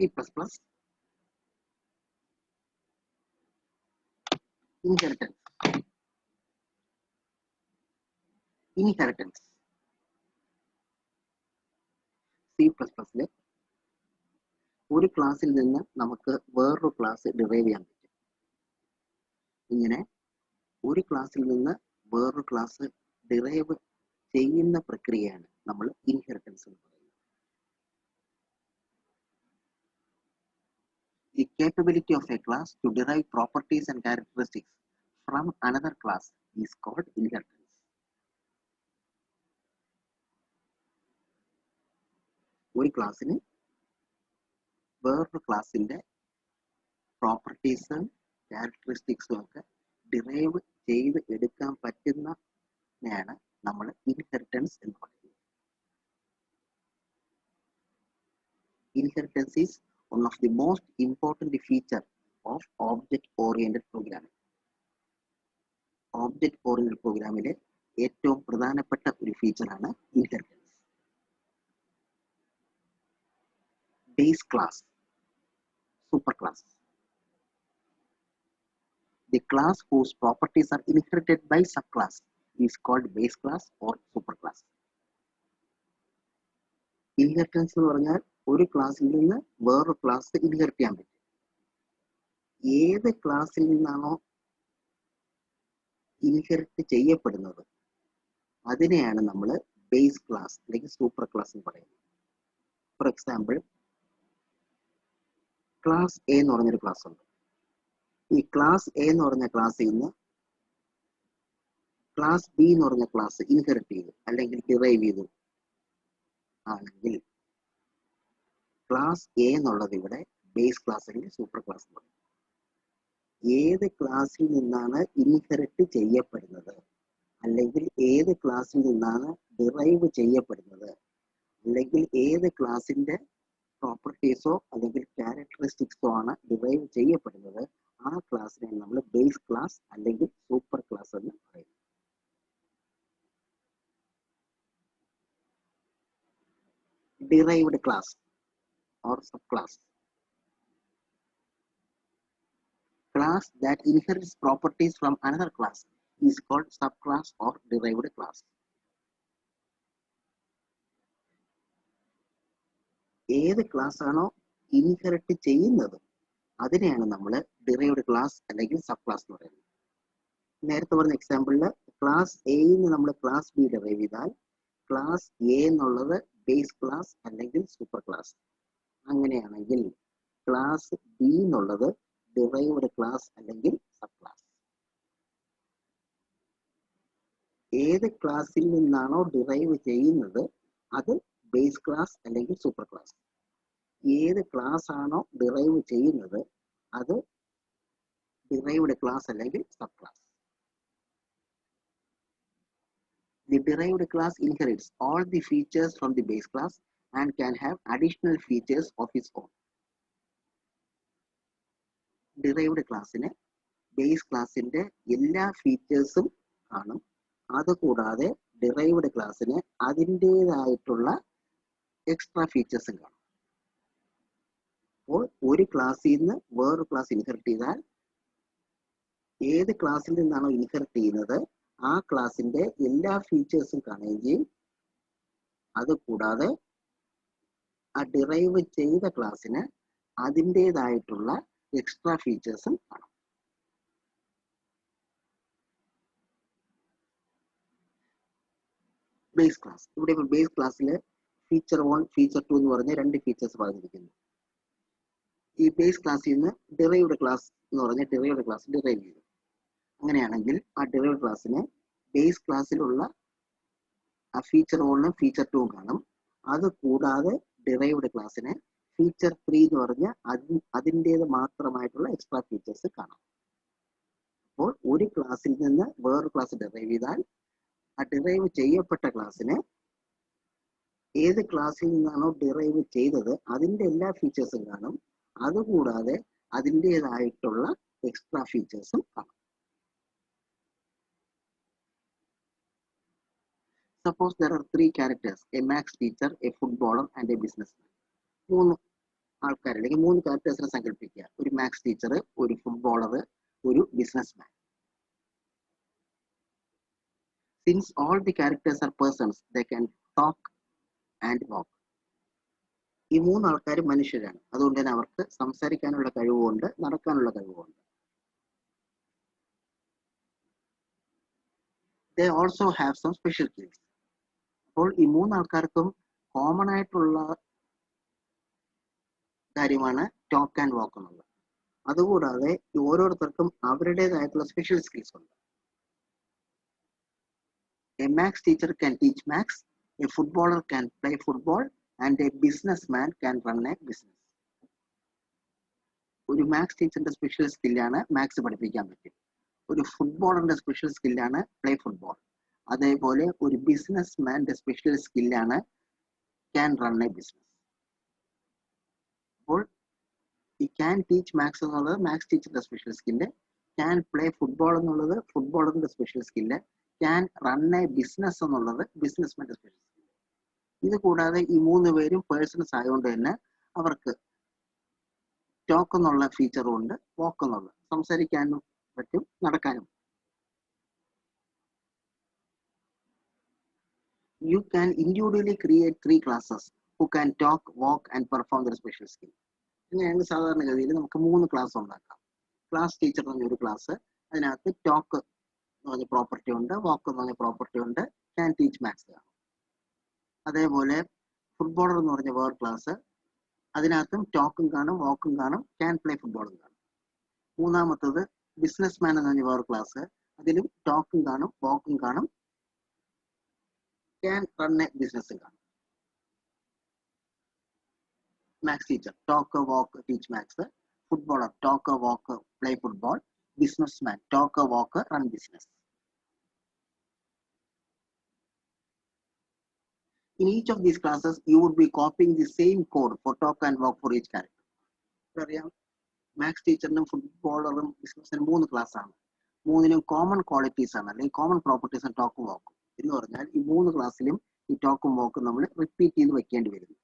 C++, inheritance. Inheritance. C++ലെ ഒരു ക്ലാസ്സിൽ നിന്ന് നമുക്ക് വേറൊരു ക്ലാസ് ഡിറൈവ് ചെയ്യാൻ പറ്റും. ഇങ്ങനെ ഒരു ക്ലാസ്സിൽ നിന്ന് വേറൊരു ക്ലാസ് ഡിറൈവ് ചെയ്യുന്ന പ്രക്രിയയാണ് നമ്മൾ ഇൻഹെറിറ്റൻസ് എന്ന് പറയുന്നത്. The capability of a class to derive properties and characteristics from another class is called inheritance. ഒരു ക്ലാസ്സിന് വേറൊരു ക്ലാസ്സിന്റെ പ്രോപ്പർട്ടീസും ക്യാരക്ടറിസ്റ്റിക്സും ഒക്കെ ഡിറൈവ് ചെയ്ത് എടുക്കാൻ പറ്റുന്നതാണ് നമ്മൾ ഇൻഹെറിറ്റൻസ് എന്ന് പറയുന്നത്. Inheritance is one of the most important feature of object-oriented programming. Object-oriented പ്രോഗ്രാമിലെ ഏറ്റവും പ്രധാനപ്പെട്ട ഒരു ഫീച്ചറാണ് inheritance. Base class, super class. The class whose properties are inherited by subclass is called base class or superclass. Inheritance എന്ന് പറഞ്ഞാൽ ഒരു ക്ലാസ്സിൽ നിന്ന് വേറൊരു ക്ലാസ് ഇൻഹെറിറ്റ് ചെയ്യാൻ പറ്റും. ഏത് ക്ലാസ്സിൽ നിന്നാണോ ഇൻഹെറിറ്റ് ചെയ്യപ്പെടുന്നത് അതിനെയാണ് നമ്മൾ ബേസ് ക്ലാസ് അല്ലെങ്കിൽ സൂപ്പർ ക്ലാസ് എന്ന് പറയുന്നത്. ഫോർ എക്സാമ്പിൾ, ക്ലാസ് എ എന്ന് പറഞ്ഞൊരു ക്ലാസ് ഉണ്ട്. ഈ ക്ലാസ് എ എന്ന് പറഞ്ഞ ക്ലാസ്സിൽ നിന്ന് ക്ലാസ് ബി എന്ന് പറഞ്ഞ ക്ലാസ് ഇൻഹെറിറ്റ് ചെയ്തു അല്ലെങ്കിൽ ഡിറൈവ് ചെയ്തു ആണെങ്കിൽ ക്ലാസ് എ എന്നുള്ളത് ഇവിടെ ബേസ് ക്ലാസ് അല്ലെങ്കിൽ സൂപ്പർ ക്ലാസ് എന്ന് പറയും. ഏത് ക്ലാസ്സിൽ നിന്നാണ് ഇൻഹെറിറ്റ് ചെയ്യപ്പെടുന്നത് അല്ലെങ്കിൽ ഏത് ക്ലാസ്സിൽ നിന്നാണ് ഡിറൈവ് ചെയ്യപ്പെടുന്നത് അല്ലെങ്കിൽ ഏത് ക്ലാസിന്റെ പ്രോപ്പർട്ടീസോ അല്ലെങ്കിൽ ക്യാരക്ടറിസ്റ്റിക്സോ ആണ് ഡിറൈവ് ചെയ്യപ്പെടുന്നത് ആ ക്ലാസ്സിനെ നമ്മൾ ബേസ് ക്ലാസ് അല്ലെങ്കിൽ സൂപ്പർ ക്ലാസ് എന്ന് പറയുന്നു. Derived class or subclass. Class that inherits properties from another class is called subclass or derived class. ഏത് ക്ലാസ് ആണോ ഇൻഹെറിറ്റ് ചെയ്യുന്നത് അതിനെയാണ് നമ്മൾ ഡിറൈവ്ഡ് ക്ലാസ് അല്ലെങ്കിൽ സബ് ക്ലാസ് എന്ന് പറയുന്നത്. നേരത്തെ പറഞ്ഞ എക്സാമ്പിളിൽ ക്ലാസ് എയിൽ നിന്ന് നമ്മൾ ക്ലാസ് ബി ഡിറൈവ് ചെയ്താൽ ക്ലാസ് എ എന്നുള്ളത് ബേസ് ക്ലാസ് അല്ലെങ്കിൽ സൂപ്പർ ക്ലാസ്. അങ്ങനെയാണെങ്കിൽ ക്ലാസ് ബി എന്നുള്ളത് ഡിറൈവ്ഡ് ക്ലാസ് അല്ലെങ്കിൽ സബ് ക്ലാസ്. ഏത് ക്ലാസ്സിൽ നിന്നാണോ ഡിറൈവ് ചെയ്യുന്നത് അത് ബേസ് ക്ലാസ് അല്ലെങ്കിൽ സൂപ്പർ ക്ലാസ്. ഏത് ക്ലാസ് ആണോ ഡിറൈവ് ചെയ്യുന്നത് അത് ഡിറൈവ്ഡ് ക്ലാസ് അല്ലെങ്കിൽ sub class. The derived class inherits all the features from the base class and can have additional features of its own. Derived ക്ലാസ്സിന് base ക്ലാസിന്റെ എല്ലാ ഫീച്ചേഴ്സും കാണും. അതുകൂടാതെ ഡിറൈവ്ഡ് ക്ലാസ്സിന് അതിൻ്റെതായിട്ടുള്ള എക്സ്ട്രാ ഫീച്ചേഴ്സും കാണും. അപ്പോൾ ഒരു ക്ലാസ്സിൽ നിന്ന് വേറൊരു ക്ലാസ് ഇൻഹെറിറ്റ് ചെയ്താൽ ഏത് ക്ലാസ്സിൽ നിന്നാണോ ഇൻഹെറിറ്റ് ചെയ്യുന്നത് ആ ക്ലാസിന്റെ എല്ലാ ഫീച്ചേഴ്സും കാണുകയും ചെയ്യും. അതുകൂടാതെ ആ ഡിറൈവ് ചെയ്ത ക്ലാസ്സിന് അതിൻ്റെതായിട്ടുള്ള എക്സ്ട്രാ ഫീച്ചേഴ്സും കാണും. ബേസ് ക്ലാസ്, ഇവിടെ ബേസ് ക്ലാസ്സിൽ ഫീച്ചർ 1 ഫീച്ചർ 2 എന്ന് പറഞ്ഞ രണ്ട് ഫീച്ചേഴ്സ് പറഞ്ഞിരിക്കുന്നു. ഈ ബേസ് ക്ലാസ്സിൽ നിന്ന് ഡിറൈവ്ഡ് ക്ലാസ് എന്ന് പറഞ്ഞ ഡിറൈവ്ഡ് ക്ലാസ് ഡിറൈവ് ചെയ്തു. അങ്ങനെയാണെങ്കിൽ ആ ഡിറൈവ്ഡ് ക്ലാസ്സിന് ബേസ് ക്ലാസ്സിലുള്ള ആ ഫീച്ചർ 1ഉം ഫീച്ചർ 2ഉം കാണും. അത് കൂടാതെ ഡിറൈവ്ഡ് ക്ലാസ്സിന് ഫീച്ചർ 3 എന്ന് പറഞ്ഞ അതിൻ്റേത് മാത്രമായിട്ടുള്ള എക്സ്ട്രാ ഫീച്ചേഴ്സ് കാണാം. അപ്പോൾ ഒരു ക്ലാസ്സിൽ നിന്ന് വേറൊരു ക്ലാസ് ഡിറൈവ് ചെയ്താൽ ആ ഡിറൈവ് ചെയ്യപ്പെട്ട ക്ലാസ്സിന് ഏത് ക്ലാസ്സിൽ നിന്നാണോ ഡിറൈവ് ചെയ്തത് അതിൻ്റെ എല്ലാ ഫീച്ചേഴ്സും കാണും. അതുകൂടാതെ അതിൻ്റേതായിട്ടുള്ള എക്സ്ട്രാ ഫീച്ചേഴ്സും കാണും. Suppose there are 3 characters, a maths teacher, a footballer and a businessman. 3 ആൾക്കാർ അല്ലെങ്കിൽ 3 ക്യാരക്ടേഴ്സിനെ സങ്കല്പിക്കുക. ഒരു മാത്സ് ടീച്ചർ, ഒരു ഫുട്ബോളർ, ഒരു businessman. Since all the characters are persons, they can talk and walk. ഈ 3 ആൾക്കാരും മനുഷ്യരാണ്. അതുകൊണ്ട് തന്നെ അവർക്ക് സംസാരിക്കാനുള്ള കഴിവുണ്ട്, നടക്കാനുള്ള കഴിവുണ്ട്. They also have some special skills. അപ്പോൾ ഈ 3 ആൾക്കാർക്കും കോമൺ ആയിട്ടുള്ള കാര്യമാണ് ടോക്ക് ആൻഡ് വാക്ക് എന്നുള്ളത്. അതുകൂടാതെ ഓരോരുത്തർക്കും അവരുടേതായിട്ടുള്ള സ്പെഷ്യൽ സ്കിൽസ് ഉണ്ട്. A maths teacher can teach maths, a footballer can play football, and a businessman can run a business. ഒരു മാത്സ് ടീച്ചറിന്റെ സ്പെഷ്യൽ സ്കില്ലാണ് മാത്സ് പഠിപ്പിക്കാൻ പറ്റും. ഒരു ഫുട്ബോളറിന്റെ സ്പെഷ്യൽ സ്കില്ലാണ് പ്ലേ ഫുട്ബോൾ. അതേപോലെ ഒരു ബിസിനസ്മാന്റെ സ്പെഷ്യൽ സ്കില്ലാണ് ക്യാൻ റൺ എ ബിസിനസ്. അപ്പോൾ ഈ ക്യാൻ ടീച്ച് മാത്സ് എന്നുള്ളത് മാത്സ് ടീച്ചറിന്റെ special skill, can play football എന്നുള്ളത് ഫുട്ബോളറിന്റെ special skill, can run a business എന്നുള്ളത് ബിസിനസ്മാന്റെ സ്പെഷ്യൽ സ്കില്ല്. ഇത് കൂടാതെ ഈ 3 പേരും പേഴ്സൺസ് ആയതുകൊണ്ട് തന്നെ അവർക്ക് ടോക്ക് എന്നുള്ള ഫീച്ചറും ഉണ്ട്, വാക്ക് എന്നുള്ള സംസാരിക്കാനും പറ്റും, നടക്കാനും. You can individually create 3 classes who can talk, walk and perform their special skill. ഇങ്ങനെയാണ് സാധാരണഗതിയിൽ നമുക്ക് 3 ക്ലാസ് ഉണ്ടാക്കാം. ക്ലാസ് ടീച്ചർ എന്ന് പറഞ്ഞ ഒരു ക്ലാസ്, അതിനകത്ത് ടോക്ക് എന്ന് പറഞ്ഞ പ്രോപ്പർട്ടി ഉണ്ട്, വാക്ക് എന്ന് പറഞ്ഞ പ്രോപ്പർട്ടി ഉണ്ട്, ക്യാൻ ടീച്ച് മാത്സ് കാണും. അതേപോലെ ഫുട്ബോളർ എന്ന് പറഞ്ഞ വേറെ ക്ലാസ്, അതിനകത്തും ടോക്കും കാണും, വാക്കും കാണും, ക്യാൻ പ്ലേ ഫുട്ബോളും കാണും. മൂന്നാമത്തത് ബിസിനസ്മാൻ എന്ന് പറഞ്ഞ വേറെ ക്ലാസ്, അതിലും ടോക്കും കാണും, വാക്കും കാണും, ക്യാൻ റൺ എ ബിസിനസ് കാണും. Maths teacher talk walk teach maths, footballer talk walk play football, businessman talk a walk run business. In each of these classes you would be copying the same code for talk and walk for each character. അറിയാം, maths ടീച്ചറിനും ഫുട്ബോളറും ബിസിനസ്സിനും 3 class ആണ്. 3നും common qualities ആണ്, അല്ലെങ്കിൽ common properties ആണ് ടോക്കും വാക്കും. എന്ന് പറഞ്ഞാൽ ഈ 3 ക്ലാസ്സിലും ഈ ടോക്കും വാക്കും നമ്മൾ റിപ്പീറ്റ് ചെയ്ത് വെക്കേണ്ടി വരുന്നു.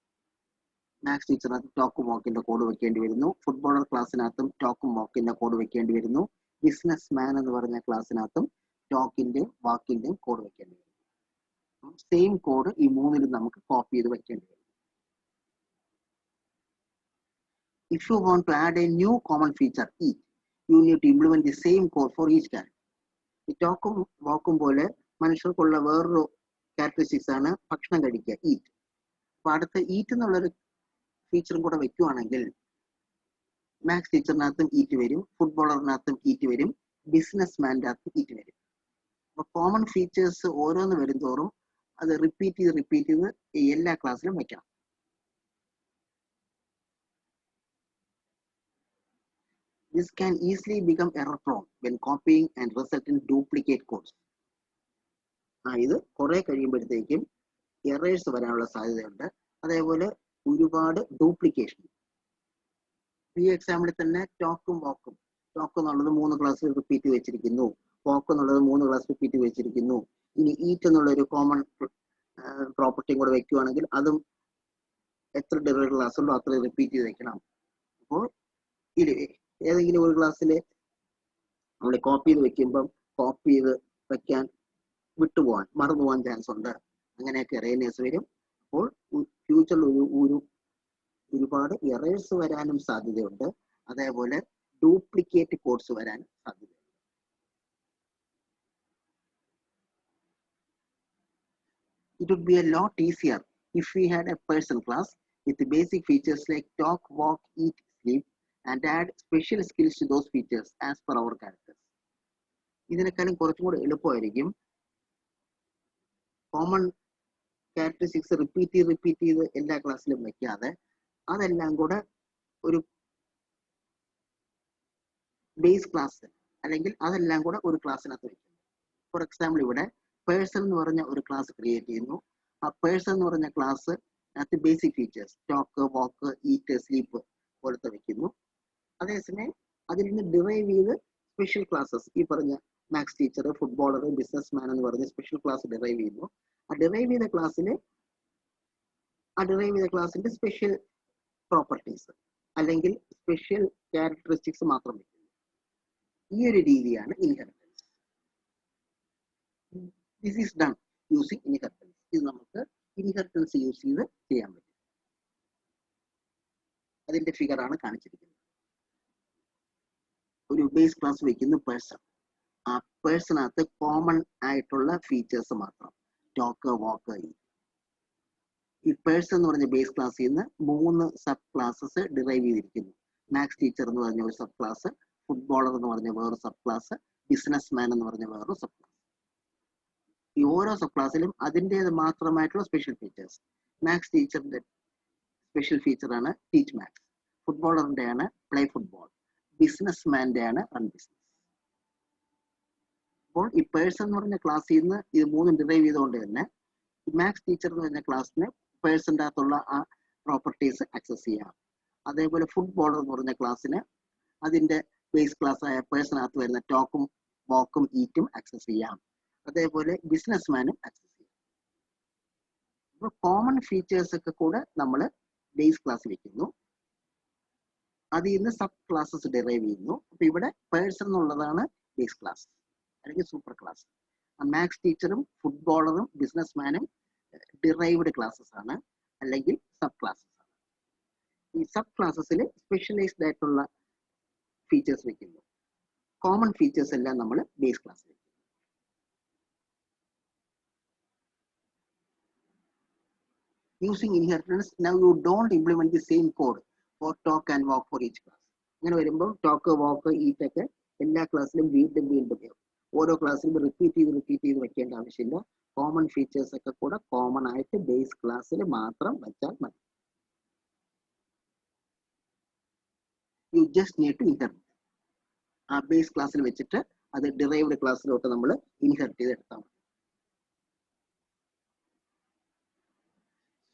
മാത്സ് ടീച്ചറിനകത്ത് ടോക്കും വാക്കിന്റെ കോഡ് വെക്കേണ്ടി വരുന്നു, ഫുട്ബോളർ ക്ലാസ്സിനകത്തും ടോക്കും വാക്കിന്റെ കോഡ് വെക്കേണ്ടി വരുന്നു, ബിസിനസ് മാൻ എന്ന് പറഞ്ഞ ക്ലാസ്സിനകത്തും ടോക്കിന്റെയും വാക്കിന്റെയും കോഡ് വെക്കേണ്ടി വരുന്നു. സെയിം കോഡ് ഈ 3ലും നമുക്ക് കോപ്പി ചെയ്ത് വെക്കേണ്ടി വരും. If you want to add a new common feature eat, you need to implement the same code for each character. ഈ ടോക്കും വാക്കും പോലെ മനുഷ്യർക്കുള്ള വേറൊരു ക്യാരക്ടറിസ്റ്റിക്സ് ആണ് ഭക്ഷണം കഴിക്കുക, ഈറ്റ്. അപ്പൊ അടുത്ത ഈറ്റ് എന്നുള്ളൊരു ഫീച്ചറും കൂടെ വെക്കുവാണെങ്കിൽ മാത്സ് ടീച്ചറിനകത്തും ഈറ്റ് വരും, ഫുട്ബോളറിനകത്തും ഈറ്റ് വരും, ബിസിനസ്മാൻ്റെ അകത്തും ഈറ്റ് വരും. അപ്പൊ കോമൺ ഫീച്ചേഴ്സ് ഓരോന്ന് വരും തോറും അത് റിപ്പീറ്റ് ചെയ്ത് എല്ലാ ക്ലാസ്സിലും വെക്കണം. This can easily become error prone when copying and result in duplicate codes. ഇത് കുറെ കഴിയുമ്പോഴത്തേക്കും എറേഴ്സ് വരാനുള്ള സാധ്യതയുണ്ട്. അതേപോലെ ഒരുപാട് ഡ്യൂപ്ലിക്കേഷൻ. ഈ എക്സാമ്പിളിൽ തന്നെ ടോക്കും വാക്കും, ടോക്ക് എന്നുള്ളത് 3 ക്ലാസ്സിൽ റിപ്പീറ്റ് വെച്ചിരിക്കുന്നു, വാക്ക് എന്നുള്ളത് 3 ക്ലാസ് റിപ്പീറ്റ് വെച്ചിരിക്കുന്നു. ഇനി ഈറ്റ് എന്നുള്ള ഒരു കോമൺ പ്രോപ്പർട്ടിയും കൂടെ വെക്കുവാണെങ്കിൽ അതും എത്ര ഡിറൈവ്ഡ് ക്ലാസ് ഉണ്ടോ അത്ര റിപ്പീറ്റ് ചെയ്ത് വെക്കണം. അപ്പോൾ ഏതെങ്കിലും ഒരു ക്ലാസ്സിൽ നമ്മൾ കോപ്പി ചെയ്ത് വെക്കുമ്പം കോപ്പി ചെയ്ത് വെക്കാൻ വിട്ടുപോകാൻ മറന്നുപോകാൻ ചാൻസ് ഉണ്ട്. അങ്ങനെയൊക്കെ എറേഴ്സ് വരും. അപ്പോൾ ഫ്യൂച്ചറിൽ ഒരുപാട് എറേഴ്സ് വരാനും സാധ്യതയുണ്ട്. അതേപോലെ ഡ്യൂപ്ലിക്കേറ്റ് കോഡ്സ് വരാനും സാധ്യതയുണ്ട്. It would be a lot easier if we had a person class with the basic features like talk, walk, eat, sleep, and add special skills to those features as per our characters. ഇതിനേക്കാളും കുറച്ചും കൂടെ എളുപ്പമായിരിക്കും common characteristics repeat ചെയ്ത് എല്ലാ ക്ലാസ്സിലും വെക്കാതെ അതെല്ലാം കൂടെ ഒരു ബേസ് ക്ലാസ് അല്ലെങ്കിൽ അതെല്ലാം കൂടെ ഒരു ക്ലാസ്സിനകത്ത് വെക്കുന്നു. ഫോർ എക്സാമ്പിൾ ഇവിടെ പേഴ്സൺ എന്ന് പറഞ്ഞ ഒരു ക്ലാസ് ക്രിയേറ്റ് ചെയ്യുന്നു. ആ പേഴ്സൺ എന്ന് പറഞ്ഞ ക്ലാസ് അതിനകത്ത് ബേസിക് ഫീച്ചേഴ്സ് ടോക്ക്, വാക്ക്, ഈറ്റ്, സ്ലീപ്പ് പോലത്തെ വെക്കുന്നു. അതേസമയം അതിൽ നിന്ന് ഡിറൈവ് ചെയ്ത് സ്പെഷ്യൽ ക്ലാസ്സസ് ഈ പറഞ്ഞ maths teacher, footballer, business man എന്ന് പറഞ്ഞ സ്പെഷ്യൽ ക്ലാസ് ഡിറൈവ് ചെയ്യുന്നു. ആ ഡിറൈവ് ചെയ്ത ക്ലാസ്സിന്റെ സ്പെഷ്യൽ പ്രോപ്പർട്ടീസ് അല്ലെങ്കിൽ സ്പെഷ്യൽ ക്യാരക്ടറിസ്റ്റിക്സ് മാത്രം വെക്കുന്നു. ഈ ഒരു രീതിയാണ് inheritance. This is done using inheritance. ഇത് നമുക്ക് ഇൻഹെറിറ്റൻസ് യൂസ് ചെയ്ത് ചെയ്യാൻ പറ്റും. അതിന്റെ ഫിഗർ ആണ് കാണിച്ചിരിക്കുന്നത്. ഒരു ബേസ് ക്ലാസ് വെക്കുന്ന പേഴ്സൺ, ആ പേഴ്സണകത്ത് കോമൺ ആയിട്ടുള്ള ഫീച്ചേഴ്സ് മാത്രം ടോക്ക്, വാക്ക്. ഈ പേഴ്സൺ എന്ന് പറഞ്ഞ ബേസ് ക്ലാസ്സിൽ നിന്ന് 3 സബ് ക്ലാസ്സസ് ഡിറൈവ് ചെയ്തിരിക്കുന്നു. മാത്സ് ടീച്ചർ എന്ന് പറഞ്ഞ ഒരു സബ് ക്ലാസ്, ഫുട്ബോളർ എന്ന് പറഞ്ഞ വേറൊരു സബ് ക്ലാസ്, ബിസിനസ് മാൻ എന്ന് പറഞ്ഞ വേറൊരു സബ് ക്ലാസ്. ഈ ഓരോ സബ് ക്ലാസ്സിലും അതിൻ്റെത് മാത്രമായിട്ടുള്ള സ്പെഷ്യൽ ഫീച്ചേഴ്സ്. മാത്സ് ടീച്ചറിന്റെ സ്പെഷ്യൽ ഫീച്ചറാണ് ടീച്ച് മാത്സ്, ഫുട്ബോളറിന്റെ ആണ് പ്ലേ ഫുട്ബോൾ, ബിസിനസ് മാൻ്റെ ആണ് റൺ ബിസിനസ്. അപ്പോൾ ഈ പേഴ്സൺ എന്ന് പറഞ്ഞ ക്ലാസ്സിൽ നിന്ന് ഇത് 3 ഡിറൈവ് ചെയ്തുകൊണ്ട് തന്നെ മാത്സ് ടീച്ചർ എന്ന് പറഞ്ഞ ക്ലാസ്സിന് പേഴ്സൻ്റെ അകത്തുള്ള ആ പ്രോപ്പർട്ടീസ് ആക്സസ് ചെയ്യാം. അതേപോലെ ഫുട്ബോളർ എന്ന് പറഞ്ഞ ക്ലാസ്സിന് അതിന്റെ ബേസ് ക്ലാസ് ആയ പേഴ്സണകത്ത് വരുന്ന ടോക്കും, വാക്കും, ഈറ്റും ആക്സസ് ചെയ്യാം. അതേപോലെ ബിസിനസ് മാനും ആക്സസ് ചെയ്യാം. അപ്പോൾ കോമൺ ഫീച്ചേഴ്സ് ഒക്കെ കൂടെ നമ്മൾ ബേസ് ക്ലാസ് വെക്കുന്നു. അതിൽ നിന്ന് സബ് ക്ലാസ്സസ് ഡിറൈവ് ചെയ്യുന്നു. അപ്പൊ ഇവിടെ പേഴ്സൺ എന്നുള്ളതാണ് ബേസ് ക്ലാസ് അല്ലെങ്കിൽ സൂപ്പർ ക്ലാസ്. മാത്സ് ടീച്ചറും ഫുട്ബോളറും ബിസിനസ് മാനും ഡിറൈവ്ഡ് ക്ലാസ്സസ് ആണ് അല്ലെങ്കിൽ സബ് ക്ലാസ്സസ് ആണ്. ഈ സബ് ക്ലാസ്സസിൽ സ്പെഷ്യലൈസ്ഡ് ആയിട്ടുള്ള ഫീച്ചേഴ്സ് വെക്കുന്നു. കോമൺ ഫീച്ചേഴ്സ് എല്ലാം നമ്മൾ ബേസ് ക്ലാസ് വെക്കുന്നു. Using inheritance, now you don't implement the same code for talk and walk for each class. അങ്ങനെ വരുമ്പോൾ ടോക്ക്, വാക്ക്, ഈറ്റ് ഒക്കെ എല്ലാ ക്ലാസ്സിലും വീണ്ടും ഓരോ ക്ലാസ്സിലും റിപ്പീറ്റ് ചെയ്ത് വെക്കേണ്ട ആവശ്യമില്ല. കോമൺ ഫീച്ചേഴ്സ് ഒക്കെ കൂടെ കോമൺ ആയിട്ട് ബേസ് ക്ലാസ്സിൽ മാത്രം വെച്ചാൽ മതി. You just need to inherit. ആ ബേസ് ക്ലാസ്സിൽ വെച്ചിട്ട് അത് ഡിറൈവ്ഡ് ക്ലാസ്സിലോട്ട് നമ്മൾ ഇൻഹെറിറ്റ് ചെയ്തെടുത്താൽ മതി.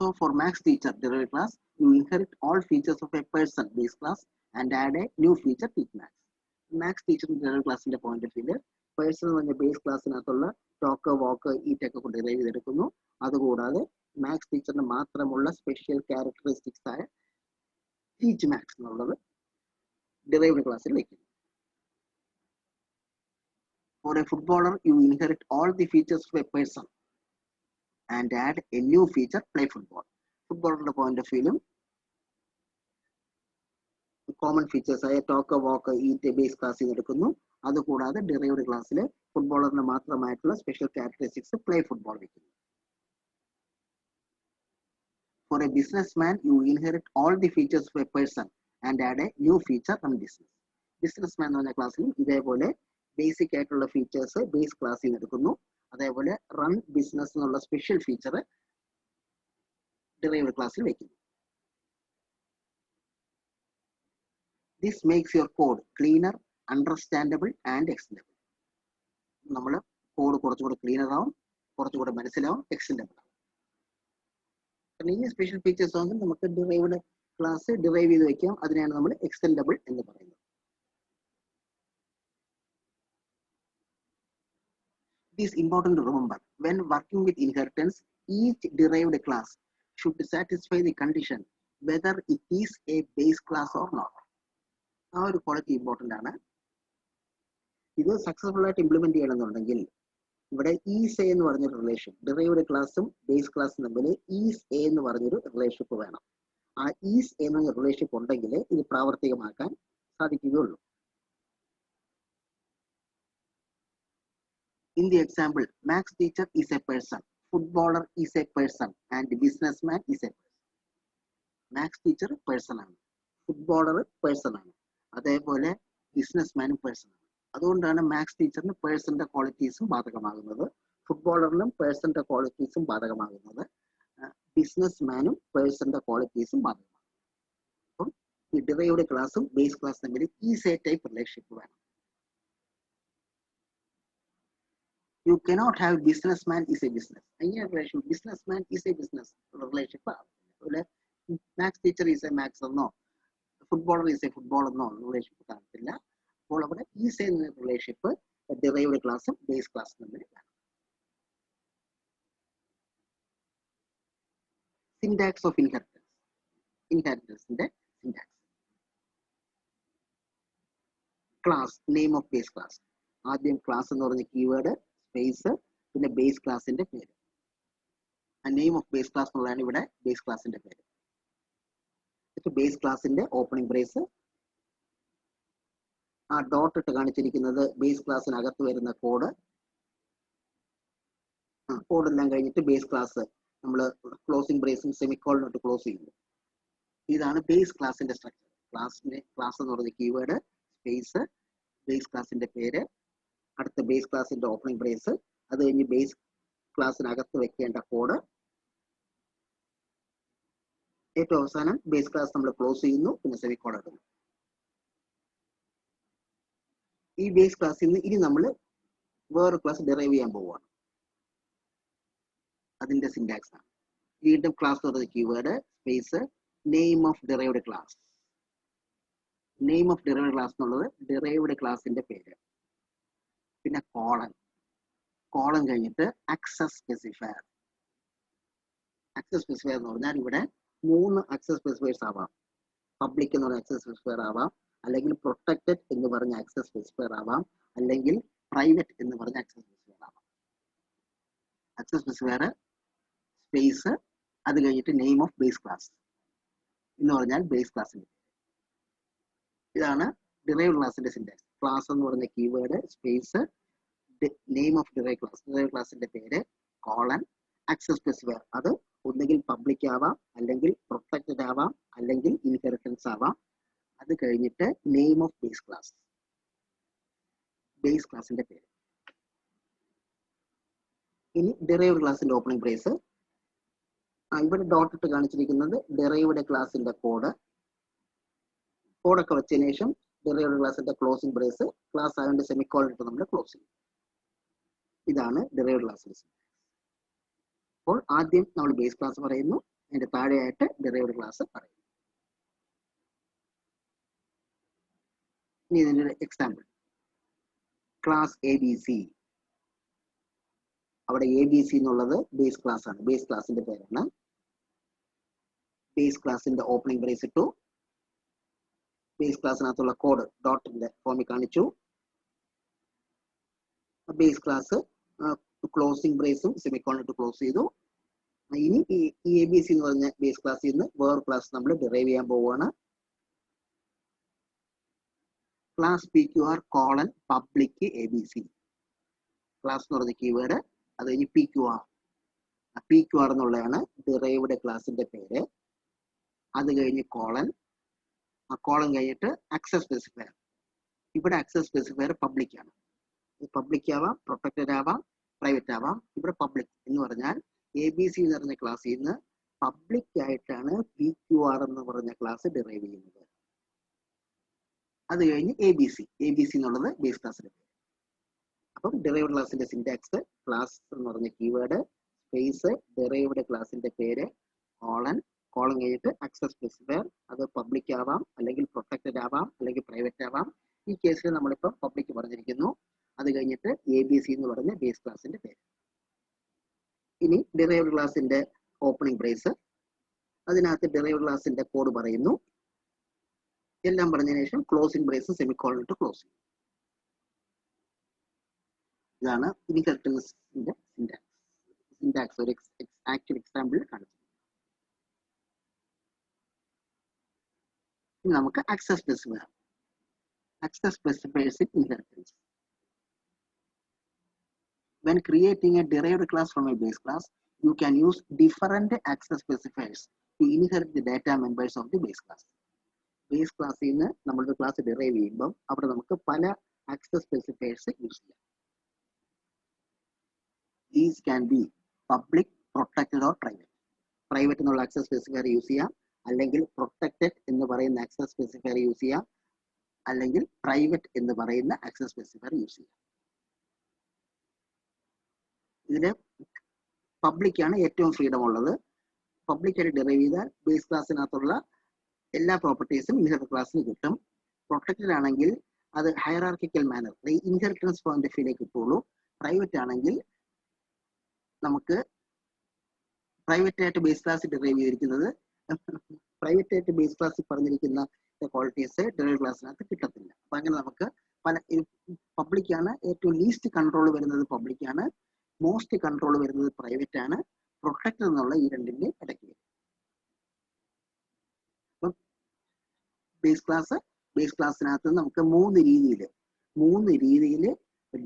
So for maths teacher derived class, you inherit all features of a person base class and add a new feature teach maths. Maths teacher derived class in the point of view, person on the base class in Atolla, talker, walker, eat a derive the Rekuno, other good maths teacher the mathramulla special characteristics teach maths derived class in Lake. For a footballer, you inherit all the features of a person and add a new feature, play football. Football from the point of view, common features are talk, walk, eat, base class in the other Kuda, derived class, footballer and matra special characteristics, play football. For a businessman, you inherit all the features of a person and add a new feature on business. Businessman on the class, basic features, base class in the അതേപോലെ run business എന്നുള്ള special feature derived ക്ലാസ്സിൽ വെക്കുന്നു. This makes your code cleaner, understandable and extendable. നമ്മൾ code കുറച്ചുകൂടെ cleaner ആവും, കുറച്ചുകൂടെ മനസ്സിലാവും, extendable ആവും. കാരണം ഈ സ്പെഷ്യൽ ഫീച്ചേഴ്സ് ആണെങ്കിൽ നമുക്ക് ഡിറൈവ്ഡ് ക്ലാസ് ഡിറൈവ് ചെയ്ത് വെക്കാം. അതിനെയാണ് നമ്മൾ എക്സ്റ്റൻഡബിൾ എന്ന് പറയുന്നത്. It is important to remember, when working with inheritance, each derived class should satisfy the condition whether it is a base class or not. ആ ഒരു ക്വാളിറ്റി ഇമ്പോർട്ടൻ്റ് ആണ്. ഇത് സക്സസ്ഫുൾ ആയിട്ട് ഇംപ്ലിമെന്റ് ചെയ്യണമെന്നുണ്ടെങ്കിൽ ഇവിടെ ഈസ് എ എന്ന് പറഞ്ഞൊരു റിലേഷൻ, ഡിറൈവ്ഡ് ക്ലാസ്സും ബേസ് ക്ലാസ്സും തമ്മിൽ ഈസ് എ എന്ന് പറഞ്ഞൊരു റിലേഷൻഷിപ്പ് വേണം. ആ ഈസ് എ എന്ന റിലേഷൻഷിപ്പ് ഉണ്ടെങ്കിൽ ഇത് പ്രാവർത്തികമാക്കാൻ സാധിക്കുകയുള്ളൂ. In the example, maths teacher is a person, footballer is a person, and businessman is a person. Maths teacher person ആണ്, ഫുട്ബോളർ പേഴ്സൺ ആണ്, അതേപോലെ ബിസിനസ്മാനും പേഴ്സൺ ആണ്. അതുകൊണ്ടാണ് മാത്സ് ടീച്ചറിന് പേഴ്സന്റെ ക്വാളിറ്റീസും ബാധകമാകുന്നത്, ഫുട്ബോളറിനും പേഴ്സന്റെ ക്വാളിറ്റീസും ബാധകമാകുന്നത്, ബിസിനസ്മാനും പേഴ്സന്റെ ക്വാളിറ്റീസും ബാധകമാകുന്നത്. അപ്പം ഈ ഡിറൈവ്ഡ് ക്ലാസ്സും ബേസ് ക്ലാസ് തമ്മിൽ ഈസ് എ ടൈപ്പ് റിലേഷൻഷിപ്പ് വേണം. You cannot have businessman is a business. Any relation, businessman is a business relationship. Maths teacher is a maths or no. Footballer is a footballer no relationship. All of that is a relationship. A derived class, base class. Syntax of inheritance. Inheritance in the syntax. Class, name of base class. ആദ്യം class എന്ന് പറഞ്ഞ keyword, space, പിന്നെ base ക്ലാസിന്റെ പേര്. Name of base class എന്നുള്ളതാണ് ഇവിടെ base ക്ലാസിന്റെ പേര്. ബേസ് ക്ലാസിന്റെ ഓപ്പണിംഗ് ബ്രേസ്. ആ ഡോട്ട് ഇട്ട് കാണിച്ചിരിക്കുന്നത് ബേസ് ക്ലാസ്സിനകത്ത് വരുന്ന കോഡ്. കോഡെല്ലാം കഴിഞ്ഞിട്ട് ബേസ് ക്ലാസ് നമ്മൾ ക്ലോസിംഗ് ബ്രേസും സെമിക്കോളനും ഇട്ട് ക്ലോസ് ചെയ്യുന്നു. ഇതാണ് ബേസ് ക്ലാസിന്റെ സ്ട്രക്ചർ. ക്ലാസ് എന്ന് പറയുന്ന കീവേഡ്, സ്പേസ്, ബേസ് ക്ലാസിന്റെ പേര്, അടുത്ത ബേസ് ക്ലാസിന്റെ ഓപ്പണിംഗ് ബ്രേസ്, അത് കഴിഞ്ഞ് ബേസ് ക്ലാസ്സിനകത്ത് വെക്കേണ്ട കോഡ്, ഏറ്റവും അവസാനം ബേസ് ക്ലാസ് നമ്മൾ ക്ലോസ് ചെയ്യുന്നു, പിന്നെ സെമിക്കോളൻ ഇടുന്നു. ഈ ബേസ് ക്ലാസ്സിൽ നിന്ന് ഇനി നമ്മൾ വേറെ ക്ലാസ് ഡെറൈവ് ചെയ്യാൻ പോവുകയാണ്. അതിന്റെ സിന്റാക്സ് ആണ്. വീണ്ടും ക്ലാസ് എന്ന് പറയുന്ന keyword, space, name of derived class. Name of derived class എന്നുള്ളത് ഡിറൈവ്ഡ് ക്ലാസിന്റെ പേര്, പിന്നെ കോളൻ കഴിഞ്ഞിട്ട് ആക്സസ് സ്പെസിഫയർ. ആക്സസ് സ്പെസിഫയർ എന്ന് പറഞ്ഞാൽ ഇവിടെ 3 ആക്സസ് സ്പെസിഫയേഴ്സ് ആവാം. പബ്ലിക് എന്ന് പറഞ്ഞ ആക്സസ് സ്പെസിഫയർ ആവാം, അല്ലെങ്കിൽ പ്രൊട്ടക്റ്റഡ് എന്ന് പറഞ്ഞ ആക്സസ് സ്പെസിഫയർ ആവാം, അല്ലെങ്കിൽ പ്രൈവറ്റ് എന്ന് പറഞ്ഞ ആക്സസ് സ്പെസിഫയർ ആവാം. ആക്സസ് സ്പെസിഫയർ, സ്പേസ്, അത് കഴിഞ്ഞിട്ട് നെയിം ഓഫ് ബേസ് ക്ലാസ് എന്ന് പറഞ്ഞാൽ ബേസ് ക്ലാസിന്റെ. ഇതാണ് ഡിറൈവ്ഡ് ക്ലാസിന്റെ സിന്റാക്സ്. ക്ലാസ് എന്ന് പറഞ്ഞ keyword, space, name of derive ക്ലാസിന്റെ പേര്, കോളൻ, ആക്സസ് സ്പെസിഫയർ, അത് ഒന്നുകിൽ പബ്ലിക് ആവാം, അല്ലെങ്കിൽ പ്രൊട്ടക്റ്റഡ് ആവാം, അല്ലെങ്കിൽ ഇൻഹെറിറ്റൻസ് ആവാം. അത് കഴിഞ്ഞിട്ട് നെയിം ഓഫ് ബേസ് ക്ലാസിന്റെ പേര്. ഇനി ഡിറൈവ്ഡ് ക്ലാസിന്റെ ഓപ്പണിംഗ് ബ്രേസ്. ഇവിടെ ഡോട്ട് ഇട്ട് കാണിച്ചിരിക്കുന്നത് ഡിറൈവ്ഡ് ക്ലാസിന്റെ കോഡൊക്കെ വെച്ചതിന് ശേഷം ഡിറൈവ്ഡ് ക്ലാസിന്റെ ക്ലോസിംഗ് ബ്രേസ്, ക്ലാസ് ആയതുകൊണ്ട് സെമിക്കോളൻ ഇട്ട് നമ്മൾ ക്ലോസ് ചെയ്യും. ഇതാണ് ഡിറൈവ്ഡ് ക്ലാസിന്റെ. അപ്പോൾ ആദ്യം നമ്മൾ ബേസ് ക്ലാസ് പറയുന്നു, അതിന്റെ താഴെയായിട്ട് ഡിറൈവ്ഡ് ക്ലാസ് പറയുന്നു. ഇനി ഇതിന്റെ എക്സാമ്പിൾ, ക്ലാസ് ABC. അവിടെ ABC എന്നുള്ളത് ബേസ് ക്ലാസ് ആണ്, ബേസ് ക്ലാസിന്റെ പേരാണ്. ബേസ് ക്ലാസിന്റെ ഓപ്പണിംഗ് ബ്രേസ് ഇട്ടു, ബേസ് ക്ലാസ്സിനകത്തുള്ള കോഡ് ഡോട്ടിന്റെ ഫോമിൽ കാണിച്ചു. ബേസ് ക്ലാസ് ക്ലോസിംഗ് ബ്രേസും സെമിക്കോളൻ ഇട്ട് ക്ലോസ് ചെയ്തു. ഇനി ഈ ABC എന്ന് പറഞ്ഞ ബേസ് ക്ലാസ്സിൽ നിന്ന് വേറെ ക്ലാസ് നമ്മൾ ഡിറൈവ് ചെയ്യാൻ പോവുകയാണ്. Class PQR colon public ABC. Class എന്ന് പറഞ്ഞ കീവേഡ്, അത് കഴിഞ്ഞ് PQR എന്നുള്ളതാണ് ഡിറൈവ്ഡ് ക്ലാസിന്റെ പേര്. അത് കഴിഞ്ഞ് കോളൻ കഴിഞ്ഞിട്ട് ആക്സസ് സ്പെസിഫയർ. ഇവിടെ ആക്സസ് സ്പെസിഫയർ പബ്ലിക് ആണ്. പബ്ലിക് ആവാം, പ്രൊട്ടക്റ്റഡ് ആവാം, പ്രൈവറ്റ് ആവാം. ഇവിടെ പബ്ലിക് എന്ന് പറഞ്ഞാൽ ABC എന്ന് പറഞ്ഞ ക്ലാസ്സിൽ നിന്ന് പബ്ലിക് ആയിട്ടാണ് PQR എന്ന് പറഞ്ഞ ക്ലാസ് ഡിറൈവ് ചെയ്യുന്നത്. അത് കഴിഞ്ഞ് ABC എന്നുള്ളത് ബേസ് ക്ലാസ്സിന്റെ പേര്. അപ്പം ഡിറൈവ്ഡ് ക്ലാസിന്റെ സിന്റാക്സ്, ക്ലാസ് എന്ന് പറഞ്ഞ കീവേഡ്, സ്പേസ്, ഡിറൈവ്ഡ് ക്ലാസിന്റെ പേര്, കോളൻ കഴിഞ്ഞിട്ട് ആക്സസ് സ്പെസിഫയർ, അത് പബ്ലിക് ആവാം, അല്ലെങ്കിൽ പ്രൊട്ടക്റ്റഡ് ആവാം, അല്ലെങ്കിൽ പ്രൈവറ്റ് ആവാം. ഈ കേസിൽ നമ്മളിപ്പം പബ്ലിക് പറഞ്ഞിരിക്കുന്നു. അത് കഴിഞ്ഞിട്ട് ABC എന്ന് പറഞ്ഞ ബേസ് ക്ലാസിന്റെ പേര്. ഇനി ഡിറൈവ്ഡ് ക്ലാസിന്റെ ഓപ്പണിംഗ് ബ്രേസ്, അതിനകത്ത് ഡിറൈവ്ഡ് ക്ലാസിന്റെ കോഡ് പറയുന്നു. എല്ലാം പറഞ്ഞതിന് ശേഷം ക്ലോസിംഗ് ബ്രേസ് സെമിക്കോളൻ ഇട്ട് ക്ലോസ് ചെയ്യും. ഇതാണ് ഇൻഹെറിറ്റൻസിന്റെ സിന്റാക്സ്. ഒരു ആക്ച്വൽ എക്സാമ്പിൾ കാണിച്ചു. ഇനി നമുക്ക് access specifier. Access specifiers in inheritance. When creating a derived class from a base class, you can use different access specifiers to inherit the data members of the base class. Base class in നമ്മളുടെ class derive ചെയ്യുമ്പോൾ അവിടെ നമുക്ക് പല access specifiers use ചെയ്യാം. These can be public, protected or private. Private എന്നുള്ള access specifier use ചെയ്യാം, അല്ലെങ്കിൽ protected എന്ന് പറയുന്ന ആക്സസ് സ്പെസിഫയർ യൂസ് ചെയ്യാം, അല്ലെങ്കിൽ പ്രൈവറ്റ് എന്ന് പറയുന്ന ആക്സസ് സ്പെസിഫയർ യൂസ് ചെയ്യാം. ഇതിന് പബ്ലിക്കാണ് ഏറ്റവും ഫ്രീഡം ഉള്ളത്. പബ്ലിക്കായിട്ട് ഡിറൈവ് ചെയ്താൽ ബേസ് ക്ലാസ്സിനകത്തുള്ള എല്ലാ പ്രോപ്പർട്ടീസും ഇൻഹെറിറ്റഡ് ക്ലാസ്സിന് കിട്ടും. പ്രൊട്ടക്റ്റഡ് ആണെങ്കിൽ അത് hierarchical manner, inheritance point of വ്യൂയിലേക്ക് കിട്ടുള്ളൂ. പ്രൈവറ്റ് ആണെങ്കിൽ നമുക്ക് പ്രൈവറ്റ് ആയിട്ട് ബേസ് ക്ലാസ് ഡിറൈവ് ചെയ്തിരിക്കുന്നത്, പ്രൈവറ്റ് ആയിട്ട് ബേസ് ക്ലാസ്സിൽ പറഞ്ഞിരിക്കുന്ന ക്വാളിറ്റീസ് ഡിറൈവ് ക്ലാസ്സിനകത്ത് കിട്ടത്തില്ല. അപ്പൊ അങ്ങനെ നമുക്ക് പല പബ്ലിക്കാണ് ഏറ്റവും ലീസ്റ്റ് കൺട്രോൾ വരുന്നത് പബ്ലിക്കാണ്, മോസ്റ്റ് കൺട്രോൾ വരുന്നത് പ്രൈവറ്റ് ആണ്, പ്രൊട്ടക്റ്റഡ് എന്നുള്ള ഈ രണ്ടിന്റെ ഇടയ്ക്ക് വരും. അപ്പം ബേസ് ക്ലാസ്സിനകത്ത് നമുക്ക് മൂന്ന് രീതിയിൽ